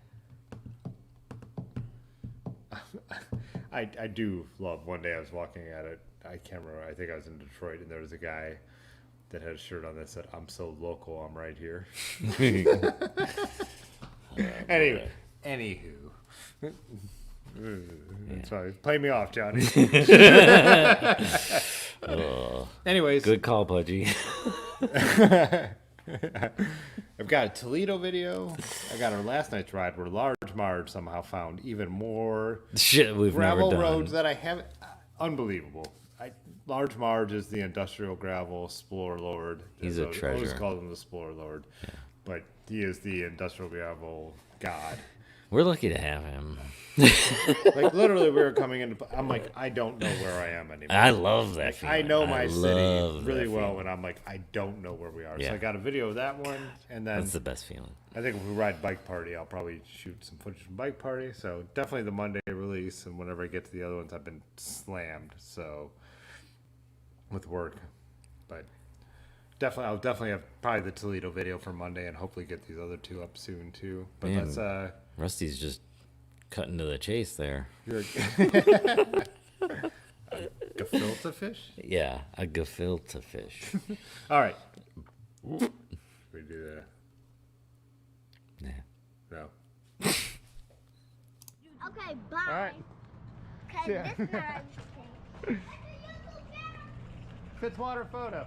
I do love. One day I was walking at it. I can't remember. I think I was in Detroit, and there was a guy that had a shirt on that said, "I'm so local. I'm right here." Anywho. It's fine. Play me off, Johnny. Anyways. Good call, Pudgy. I've got a Toledo video. I got our last night's ride where Large Marge somehow found even more Shit we've gravel never done. roads that I haven't. Unbelievable. Large Marge is the industrial gravel Explorer Lord. He's a I always treasure. call him the Explorer Lord. Yeah. But he is the industrial gravel god. We're lucky to have him. Like, literally, we were coming into. I'm like, I don't know where I am anymore. I love that feeling. I know my city love really that well, feeling. and I'm like, I don't know where we are. Yeah. So I got a video of that one, and then That's the best feeling. I think if we ride Bike Party, I'll probably shoot some footage from Bike Party. So definitely the Monday release, and whenever I get to the other ones, I've been slammed. So with work, but I'll definitely have probably the Toledo video for Monday, and hopefully get these other two up soon too. But Man. let's Rusty's just cutting to the chase there. you're gefilte fish. Yeah, a gefilte fish. All right, we do that. Yeah. No. Okay, bye. All right. Cause this time. Fitzwater photo.